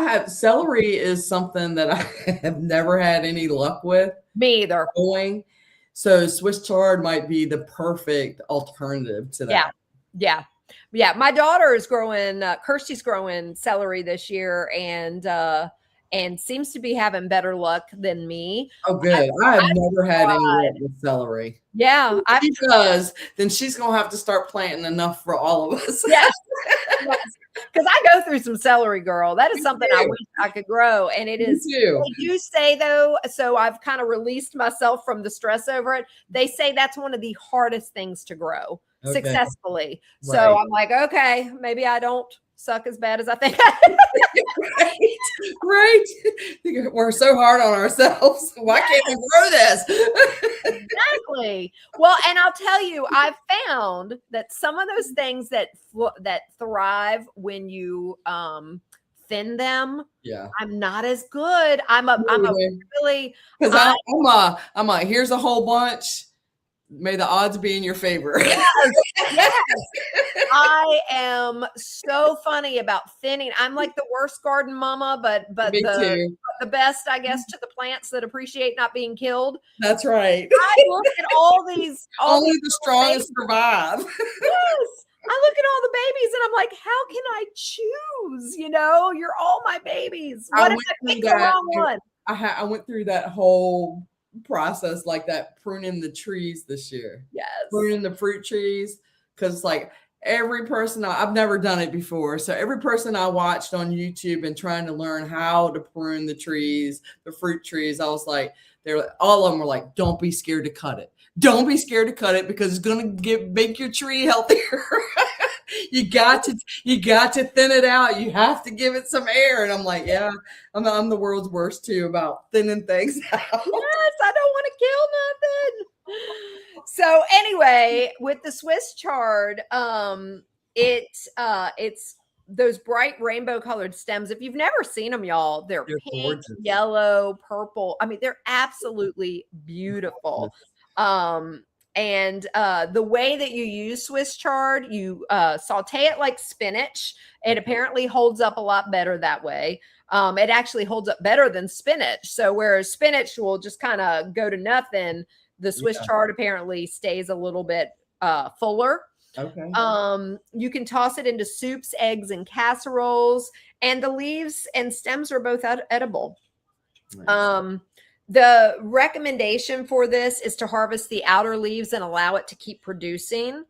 have celery is something that I have never had any luck with. Me either. So Swiss chard might be the perfect alternative to that. Yeah. My daughter is growing, Kirsty's growing celery this year and seems to be having better luck than me. Oh, good. I have never had any luck with celery. Yeah. Because then she's going to have to start planting enough for all of us. Yes. Because I go through some celery, girl. That is something I wish I could grow. And it is. They do say, though, so I've kind of released myself from the stress over it. They say that's one of the hardest things to grow successfully. So I'm like, okay, maybe I don't suck as bad as I think. Right, right. We're so hard on ourselves. Why can't we grow this? Exactly. Well, and I'll tell you, I've found that some of those things that thrive when you thin them, Yeah. I'm not as good. I'm a really because I'm a here's a whole bunch. May the odds be in your favor. yes. I am so funny about thinning. I'm like the worst garden mama, but Me too. the best, I guess, to the plants that appreciate not being killed. That's right. I look at all these Only the strongest survive. Yes. I look at all the babies and I'm like, how can I choose? You know, you're all my babies. What if I pick the wrong one? I went through that whole process like that, pruning the trees this year. Yes. Pruning the fruit trees. Because like every person, I've never done it before. So every person I watched on YouTube and trying to learn how to prune the trees, the fruit trees, I was like, all of them were like, don't be scared to cut it. Don't be scared to cut it because it's going to make your tree healthier. you got to thin it out. You have to give it some air. And I'm like, yeah, I'm the world's worst too about thinning things out. Yes, I don't want to kill nothing. So anyway, with the Swiss chard, it's those bright rainbow colored stems. If you've never seen them, y'all, they're pink, gorgeous. Yellow, purple. I mean, they're absolutely beautiful. And the way that you use Swiss chard, you saute it like spinach. It apparently holds up a lot better that way. It actually holds up better than spinach. So whereas spinach will just kind of go to nothing, the Swiss chard apparently stays a little bit fuller. Okay. You can toss it into soups, eggs, and casseroles, and the leaves and stems are both edible. Nice. The recommendation for this is to harvest the outer leaves and allow it to keep producing.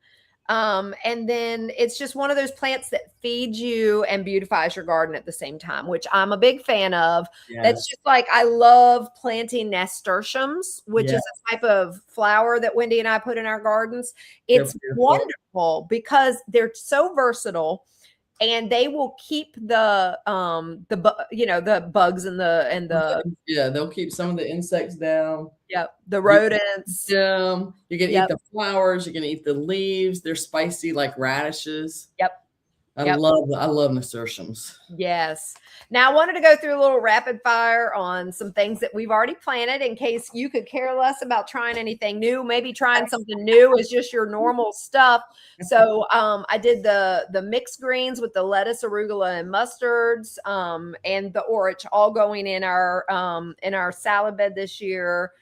And then it's just one of those plants that feeds you and beautifies your garden at the same time, which I'm a big fan of. Yes. That's just like, I love planting nasturtiums, which is a type of flower that Wendy and I put in our gardens. It's wonderful because they're so versatile. And they will keep the bugs and they'll keep some of the insects down. Yep, the rodents. Yeah, you can eat the flowers. You can eat the leaves. They're spicy like radishes. Yep. I love nasturtiums. Yes. Now I wanted to go through a little rapid fire on some things that we've already planted in case you could care less about trying anything new. Maybe trying something new is just your normal stuff. So I did the mixed greens with the lettuce, arugula, and mustards, and the orach all going in our salad bed this year.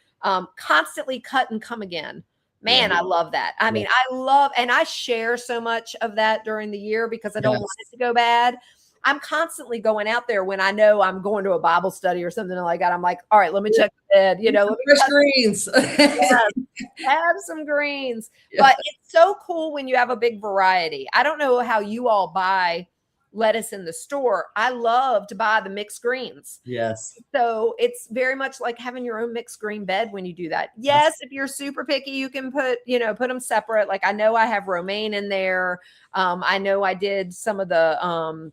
Constantly cut and come again. Man, I love that. I mean, and I share so much of that during the year because I don't want it to go bad. I'm constantly going out there when I know I'm going to a Bible study or something like that. I'm like, all right, let me check the bed, let me fresh greens. Have some greens. But it's so cool when you have a big variety. I don't know how you all buy lettuce in the store. I love to buy the mixed greens. Yes. So it's very much like having your own mixed green bed when you do that. Yes, if you're super picky, you can put them separate. Like I know I have romaine in there. I know I did some of the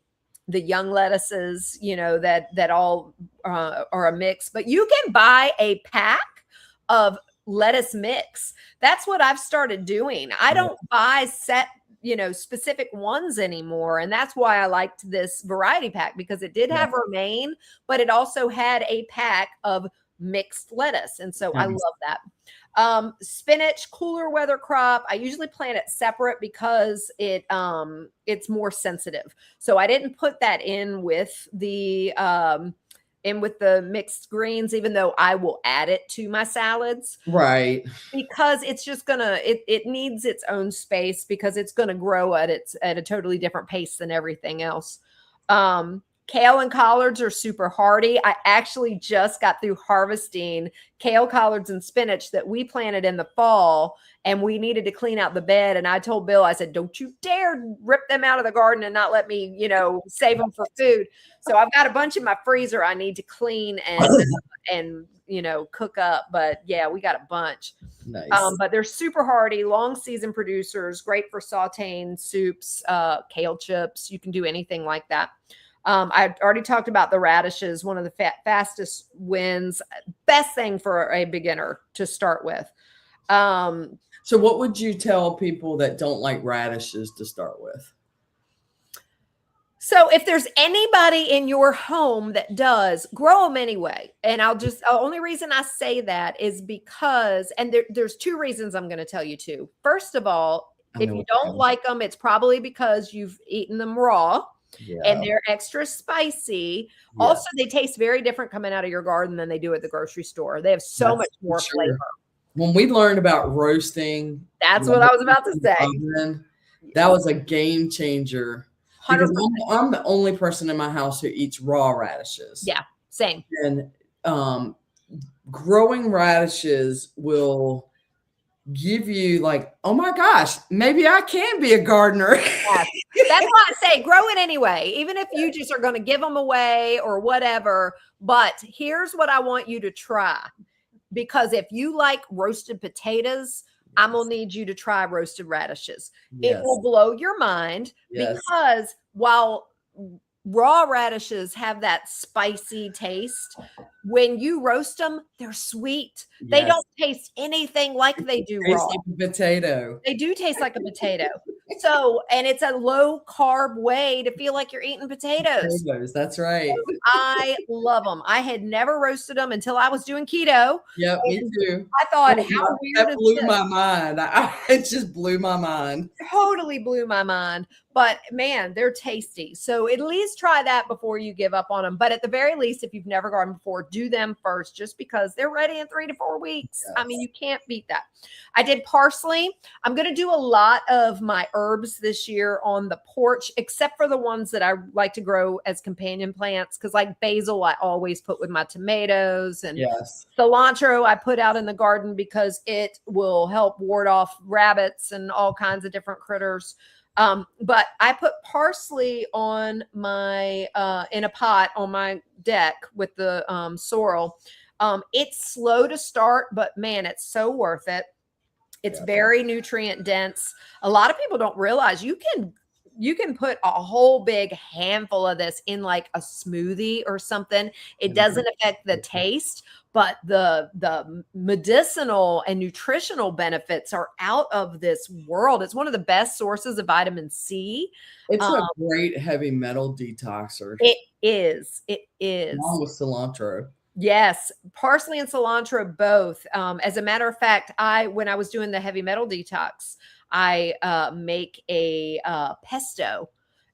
young lettuces, that all are a mix. But you can buy a pack of lettuce mix. That's what I've started doing. I don't buy set specific ones anymore. And that's why I liked this variety pack because it did have romaine, but it also had a pack of mixed lettuce. And so I love that. Spinach, cooler weather crop. I usually plant it separate because it's more sensitive. So I didn't put that in with the mixed greens, even though I will add it to my salads. Right. Because it's just it needs its own space because it's gonna grow at a totally different pace than everything else. Kale and collards are super hardy. I actually just got through harvesting kale, collards, and spinach that we planted in the fall, and we needed to clean out the bed. And I told Bill, I said, don't you dare rip them out of the garden and not let me, save them for food. So I've got a bunch in my freezer I need to clean and cook up. But yeah, we got a bunch. Nice. But they're super hardy, long season producers, great for sauteing soups, kale chips. You can do anything like that. I already talked about the radishes, one of the fastest wins, best thing for a beginner to start with. So what would you tell people that don't like radishes to start with? So if there's anybody in your home that does, grow them anyway. And the only reason I say that is because, and there's two reasons I'm going to tell you two. First of all, if you don't like them, it's probably because you've eaten them raw. Yeah. And they're extra spicy. Yeah. Also, they taste very different coming out of your garden than they do at the grocery store. They have so much more flavor. When we learned about roasting, that's what I was about to say. That was a game changer. Because I'm the only person in my house who eats raw radishes. Yeah, same. And growing radishes will give you like, oh my gosh, maybe I can be a gardener. Yes. That's why I say grow it anyway, even if you just are going to give them away or whatever. But here's what I want you to try, because if you like roasted potatoes, I'm going to need you to try roasted radishes. Yes. It will blow your mind. Yes. Because while raw radishes have that spicy taste, when you roast them, they're sweet. Yes. They don't taste anything like they do raw. Like a potato. They do taste like a potato. So, and it's a low carb way to feel like you're eating potatoes. That's right. I love them. I had never roasted them until I was doing keto. Yep, me too. I thought, how weird that blew my mind. It just blew my mind. Totally blew my mind. But man, they're tasty. So at least try that before you give up on them. But at the very least, if you've never gardened before, do them first, just because they're ready in 3 to 4 weeks. Yes. I mean, you can't beat that. I did parsley. I'm going to do a lot of my herbs this year on the porch, except for the ones that I like to grow as companion plants. Because like basil, I always put with my tomatoes, and yes. cilantro I put out in the garden because it will help ward off rabbits and all kinds of different critters. But I put parsley on my, in a pot on my deck with the, sorrel. It's slow to start, but man, it's so worth it. It's very nutrient dense. A lot of people don't realize you can put a whole big handful of this in like a smoothie or something. It doesn't affect the taste, but the medicinal and nutritional benefits are out of this world. It's one of the best sources of vitamin C. It's a great heavy metal detoxer. It is. It is. Along with cilantro. Yes, parsley and cilantro both. As a matter of fact, when I was doing the heavy metal detox, I make a pesto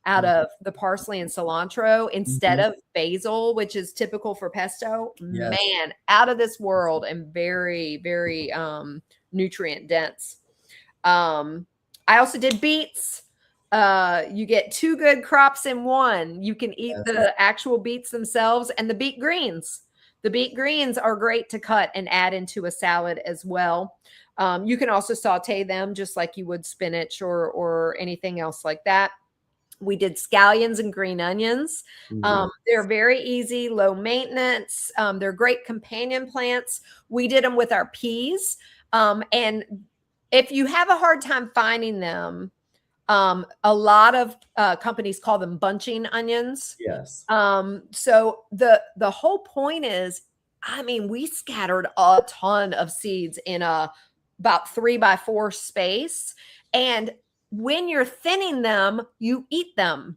out of the parsley and cilantro instead of basil, which is typical for pesto. Yes. Man, out of this world, and very, very nutrient dense. I also did beets. You get 2 good crops in one. You can eat the actual beets themselves and the beet greens. The beet greens are great to cut and add into a salad as well. You can also saute them just like you would spinach or anything else like that. We did scallions and green onions. They're very easy, low maintenance. They're great companion plants. We did them with our peas. And if you have a hard time finding them, a lot of companies call them bunching onions. Yes. So the whole point is, I mean, we scattered a ton of seeds in about 3x4 space. And when you're thinning them, you eat them,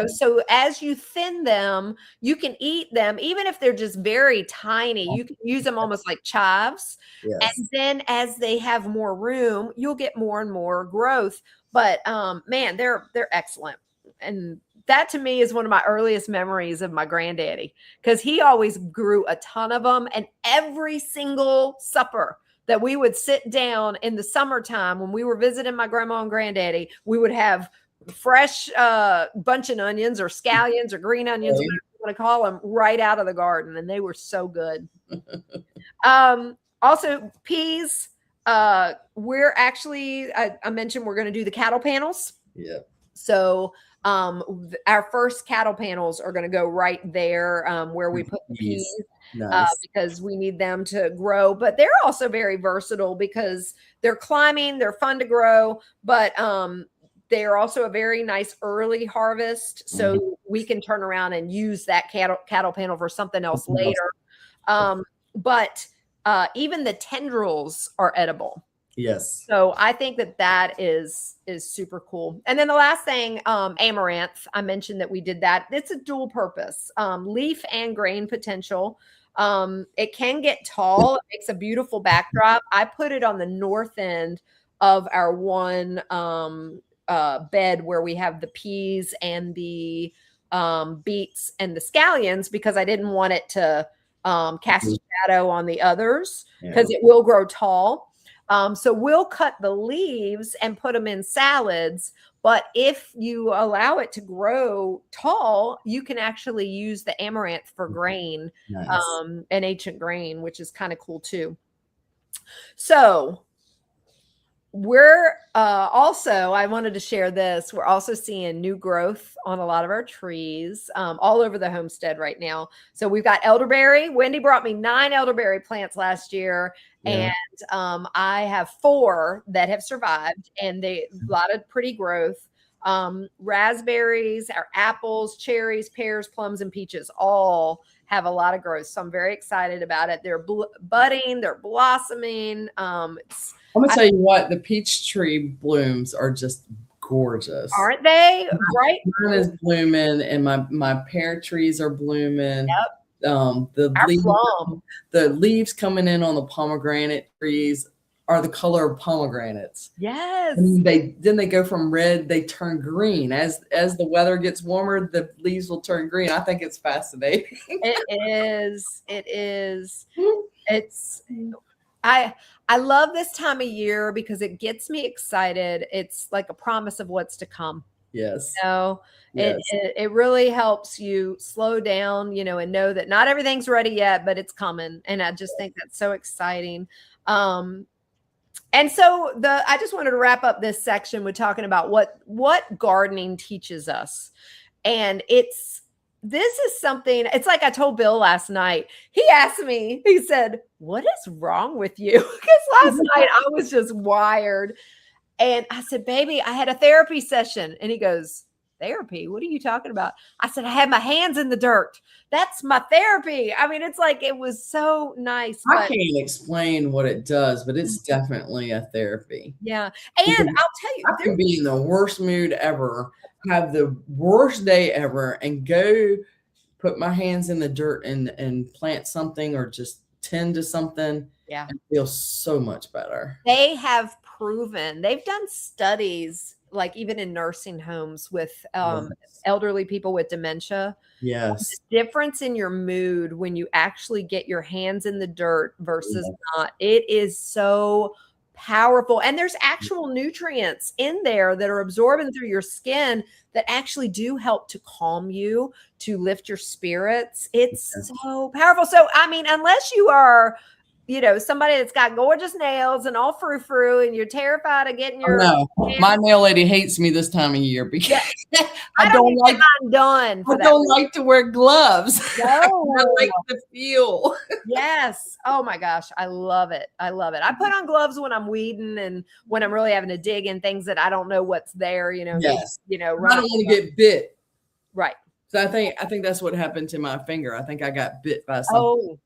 so as you thin them, you can eat them, even if they're just very tiny. You can use them almost like chives. Yes. And then as they have more room, you'll get more and more growth. But man, they're excellent. And that to me is one of my earliest memories of my granddaddy, because he always grew a ton of them. And every single supper that we would sit down in the summertime when we were visiting my grandma and granddaddy, we would have fresh bunch of onions or scallions or green onions, whatever you want to call them, right out of the garden, and they were so good. Also peas. We're actually, I mentioned we're going to do the cattle panels. Yeah. So our first cattle panels are going to go right there where we put the peas. Nice. Because we need them to grow, but they're also very versatile because they're climbing, they're fun to grow, but they are also a very nice early harvest. So we can turn around and use that cattle panel for something else later. But even the tendrils are edible. Yes. So I think that is super cool. And then the last thing, amaranth, I mentioned that we did that. It's a dual purpose, leaf and grain potential. It can get tall. It makes a beautiful backdrop. I put it on the north end of our one bed where we have the peas and the beets and the scallions because I didn't want it to cast a shadow on the others because it will grow tall. So we'll cut the leaves and put them in salads. But if you allow it to grow tall, you can actually use the amaranth for grain, an ancient grain, which is kind of cool too. So we're also, I wanted to share this. We're also seeing new growth on a lot of our trees all over the homestead right now. So we've got elderberry. Wendy brought me 9 elderberry plants last year. And I have 4 that have survived, and a lot of pretty growth. Raspberries, our apples, cherries, pears, plums, and peaches all have a lot of growth. So I'm very excited about it. They're budding, they're blossoming. I'm gonna tell you what, the peach tree blooms are just gorgeous, aren't they? Right? Mine is blooming, and my pear trees are blooming. Yep. The leaves coming in on the pomegranate trees are the color of pomegranates. Yes. And then they go from red, they turn green. As the weather gets warmer, the leaves will turn green. I think it's fascinating. It is. It's I love this time of year because it gets me excited. It's like a promise of what's to come. Yes. It really helps you slow down, and know that not everything's ready yet, but it's coming. And I just think that's so exciting. And so I just wanted to wrap up this section with talking about what gardening teaches us. And this is something, it's like I told Bill last night. He asked me, he said, "What is wrong with you?" Because last night I was just wired. And I said, "Baby, I had a therapy session." And he goes, "Therapy? What are you talking about?" I said, "I had my hands in the dirt. That's my therapy." I mean, it's like, it was so nice. I can't explain what it does, but it's definitely a therapy. Yeah. And I'll tell you, I can be in the worst mood ever, have the worst day ever, and go put my hands in the dirt and plant something or just tend to something. Yeah. And feel so much better. They have proven, they've done studies, like even in nursing homes with elderly people with dementia. Yes. The difference in your mood when you actually get your hands in the dirt versus not. It is so powerful. And there's actual nutrients in there that are absorbing through your skin that actually do help to calm you, to lift your spirits. It's so powerful. So, I mean, unless you are, somebody that's got gorgeous nails and all frou-frou and you're terrified of getting your... No, my nail lady hates me this time of year because I don't like mine done. I don't like to wear gloves. No. I like to feel. Yes. Oh my gosh. I love it. I love it. I put on gloves when I'm weeding and when I'm really having to dig in things that I don't know what's there, Yes. I don't want to get bit. Right. So I think that's what happened to my finger. I think I got bit by something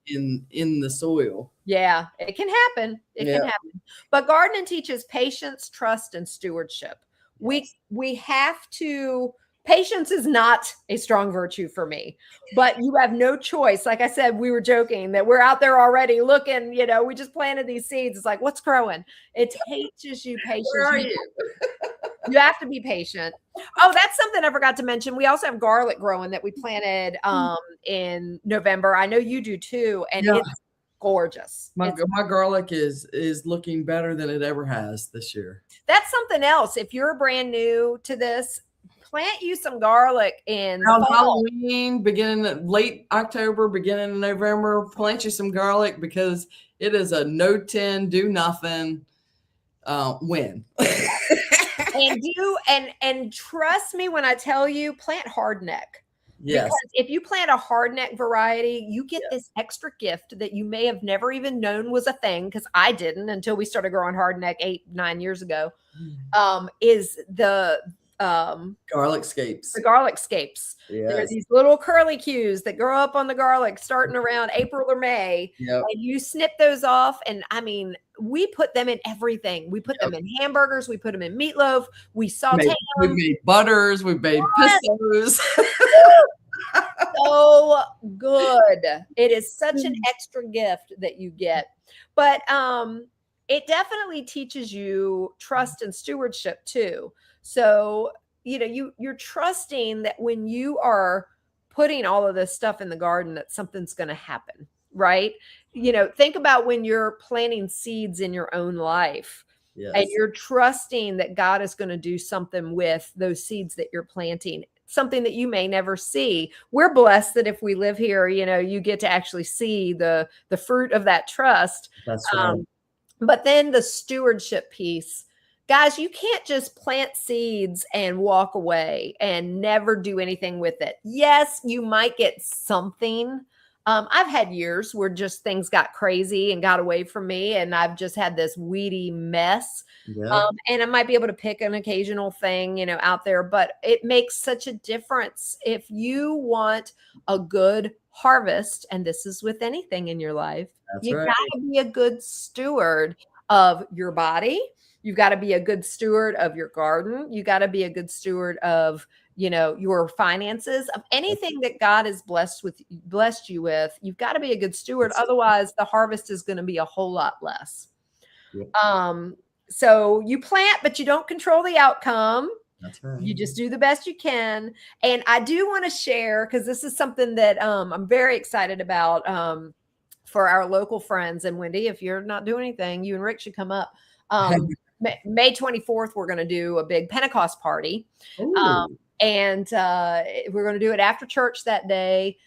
in the soil. Yeah, it can happen. It can happen. But gardening teaches patience, trust, and stewardship. Yes. We have to. Patience is not a strong virtue for me, but you have no choice. Like I said, we were joking that we're out there already looking, we just planted these seeds. It's like, what's growing? It teaches you patience. Where are you? You have to be patient. Oh, that's something I forgot to mention. We also have garlic growing that we planted in November. I know you do too. And it's gorgeous. My garlic is looking better than it ever has this year. That's something else. If you're brand new to this, plant you some garlic in the Around fall. Halloween, beginning late October, beginning of November, plant you some garlic because it is a no 10, do nothing win. And trust me when I tell you, plant hardneck. Yes. Because if you plant a hardneck variety, you get this extra gift that you may have never even known was a thing, because I didn't until we started growing hardneck 8-9 years ago. Is the garlic scapes. The garlic scapes. Yes. There are these little curly cues that grow up on the garlic starting around April or May. Yep. And you snip those off. And I mean, we put them in everything. We put them in hamburgers. We put them in meatloaf. We saute them. We made butters. We made pistos. So good. It is such an extra gift that you get. But it definitely teaches you trust and stewardship too. So, you're trusting that when you are putting all of this stuff in the garden, that something's going to happen, right? Think about when you're planting seeds in your own life. Yes. And you're trusting that God is going to do something with those seeds that you're planting, something that you may never see. We're blessed that if we live here, you get to actually see the fruit of that trust. That's right. But then the stewardship piece, guys, you can't just plant seeds and walk away and never do anything with it. Yes, you might get something. I've had years where just things got crazy and got away from me, and I've just had this weedy mess. Yeah. And I might be able to pick an occasional thing, out there, but it makes such a difference. If you want a good harvest, and this is with anything in your life, you got to be a good steward of your body. You've got to be a good steward of your garden. You got to be a good steward of, your finances, of anything that God has blessed you with. You've got to be a good steward. Otherwise, the harvest is going to be a whole lot less. Yep. So you plant, but you don't control the outcome. That's right. You just do the best you can. And I do want to share, because this is something that I'm very excited about for our local friends. And Wendy, if you're not doing anything, you and Rick should come up. May 24th, we're going to do a big Pentecost party. And we're going to do it after church that day.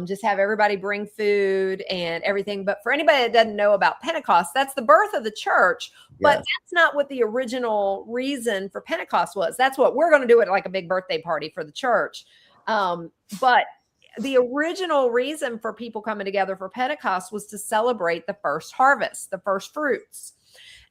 Just have everybody bring food and everything. But for anybody that doesn't know about Pentecost, that's the birth of the church. But that's not what the original reason for Pentecost was. That's what we're going to do it, like a big birthday party for the church. But the original reason for people coming together for Pentecost was to celebrate the first harvest, the first fruits.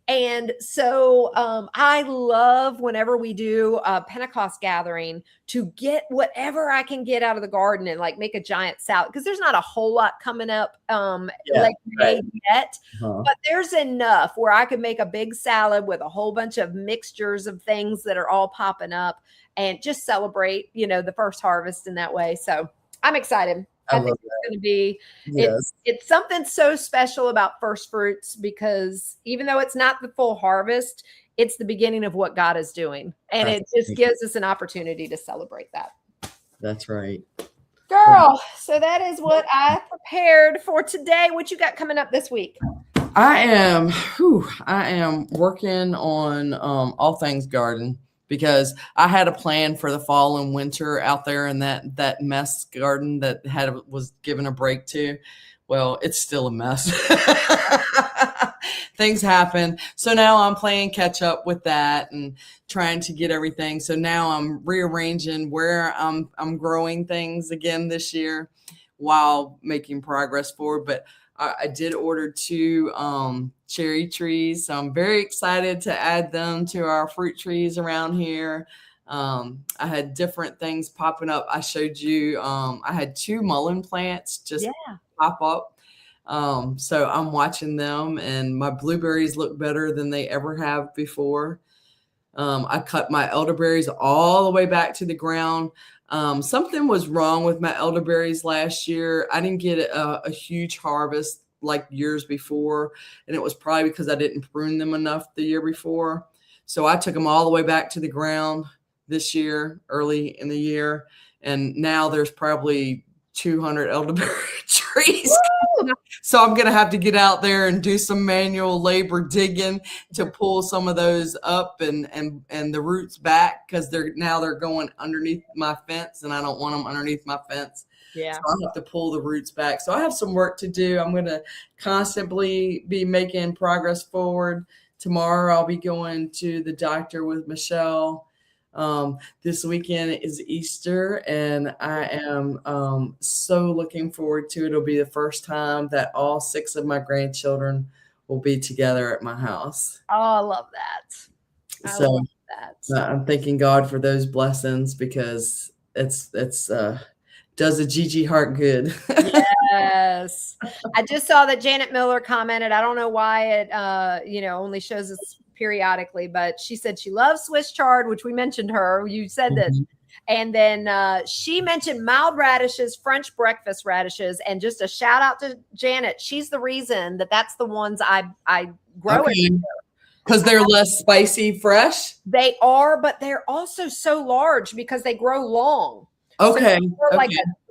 And so I love whenever we do a Pentecost gathering to get whatever I can get out of the garden and like make a giant salad, because there's not a whole lot coming up yet, but there's enough where I could make a big salad with a whole bunch of mixtures of things that are all popping up and just celebrate, the first harvest in that way. So I'm excited. I think it's going to be, it's something so special about first fruits, because even though it's not the full harvest, it's the beginning of what God is doing. And it just gives us an opportunity to celebrate that. That's right. Girl, so that is what I prepared for today. What you got coming up this week? I am working on all things garden, because I had a plan for the fall and winter out there in that mess garden that was given a break to. Well, it's still a mess. Things happen. So now I'm playing catch up with that and trying to get everything. So now I'm rearranging where I'm growing things again this year while making progress forward. But I did order 2 cherry trees, so I'm very excited to add them to our fruit trees around here. I had different things popping up. I showed you, I had 2 mullein plants just pop up. So I'm watching them, and my blueberries look better than they ever have before. I cut my elderberries all the way back to the ground. Something was wrong with my elderberries last year. I didn't get a huge harvest like years before, and it was probably because I didn't prune them enough the year before. So I took them all the way back to the ground this year, early in the year, and now there's probably 200 elderberry trees So I'm going to have to get out there and do some manual labor digging to pull some of those up and the roots back, because they're going underneath my fence, and I don't want them underneath my fence. Yeah. So I'll have to pull the roots back. So I have some work to do. I'm going to constantly be making progress forward. Tomorrow I'll be going to the doctor with Michelle. This weekend is Easter, and I am so looking forward to it. It'll be the first time that all 6 of my grandchildren will be together at my house. Oh, I love that. I love that. I'm thanking God for those blessings, because it's does a Gigi heart good. Yes. I just saw that Janet Miller commented. I don't know why it only shows us periodically, but she said she loves Swiss chard, which we mentioned her. You said this. And then she mentioned mild radishes, French breakfast radishes, and just a shout out to Janet. She's the reason that's the ones I grow it. Because they're less spicy, fresh? They are, but they're also so large because they grow long. Okay. So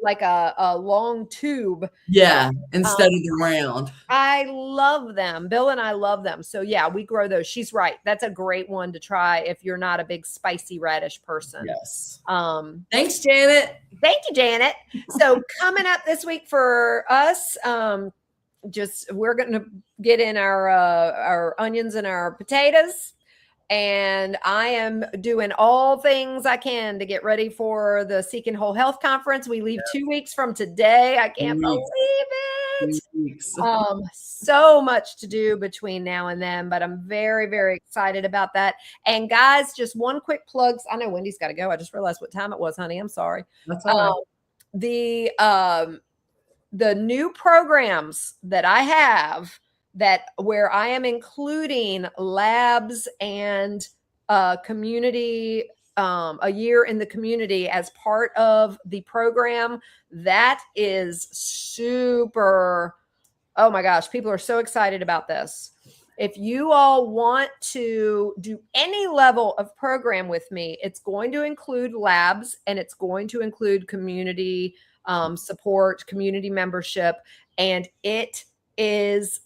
like a long tube. Yeah, instead of the round. I love them. Bill and I love them. So yeah, we grow those. She's right. That's a great one to try if you're not a big spicy radish person. Yes. Thanks, Janet. Thank you, Janet. So coming up this week for us, we're going to get in our onions and our potatoes. And I am doing all things I can to get ready for the Seeking Whole Health Conference. We leave 2 weeks from today. I can't believe it. So much to do between now and then, but I'm very, very excited about that. And guys, just one quick plug. I know Wendy's got to go. I just realized what time it was, honey. I'm sorry. That's all right. The new programs that I have, where I am including labs and community, a year in the community as part of the program. That is super. Oh my gosh, people are so excited about this. If you all want to do any level of program with me, it's going to include labs, and it's going to include community support, community membership, and it is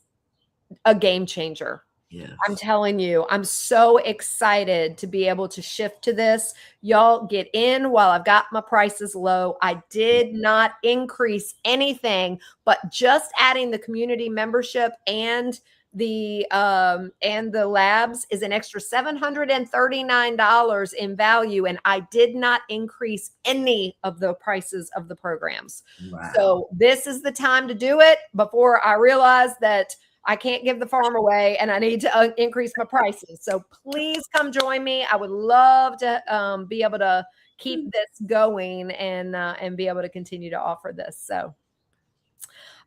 a game changer. Yes. I'm telling you, I'm so excited to be able to shift to this. Y'all get in while I've got my prices low. I did not increase anything, but just adding the community membership and the labs is an extra $739 in value, and I did not increase any of the prices of the programs. Wow. So this is the time to do it before I realize that I can't give the farm away and I need to increase my prices. So please come join me. I would love to be able to keep this going and be able to continue to offer this. So,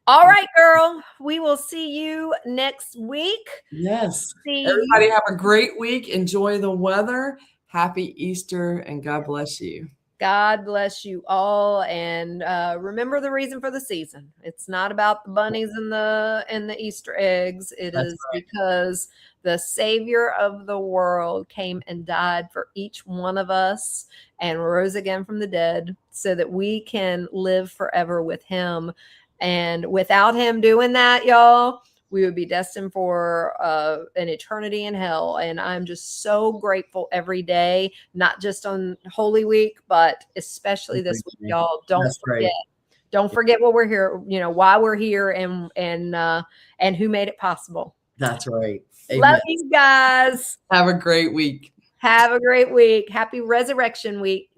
all right, girl, we will see you next week. Yes. Everybody have a great week. Enjoy the weather. Happy Easter, and God bless you. God bless you all, and remember the reason for the season. It's not about the bunnies and the Easter eggs. That's right. Because the Savior of the world came and died for each one of us and rose again from the dead so that we can live forever with him. And without him doing that, y'all, we would be destined for an eternity in hell. And I'm just so grateful every day, not just on Holy Week, but especially this week, y'all. Don't forget what we're here, why we're here and who made it possible. That's right. Amen. Love you guys. Have a great week. Have a great week. Happy Resurrection Week.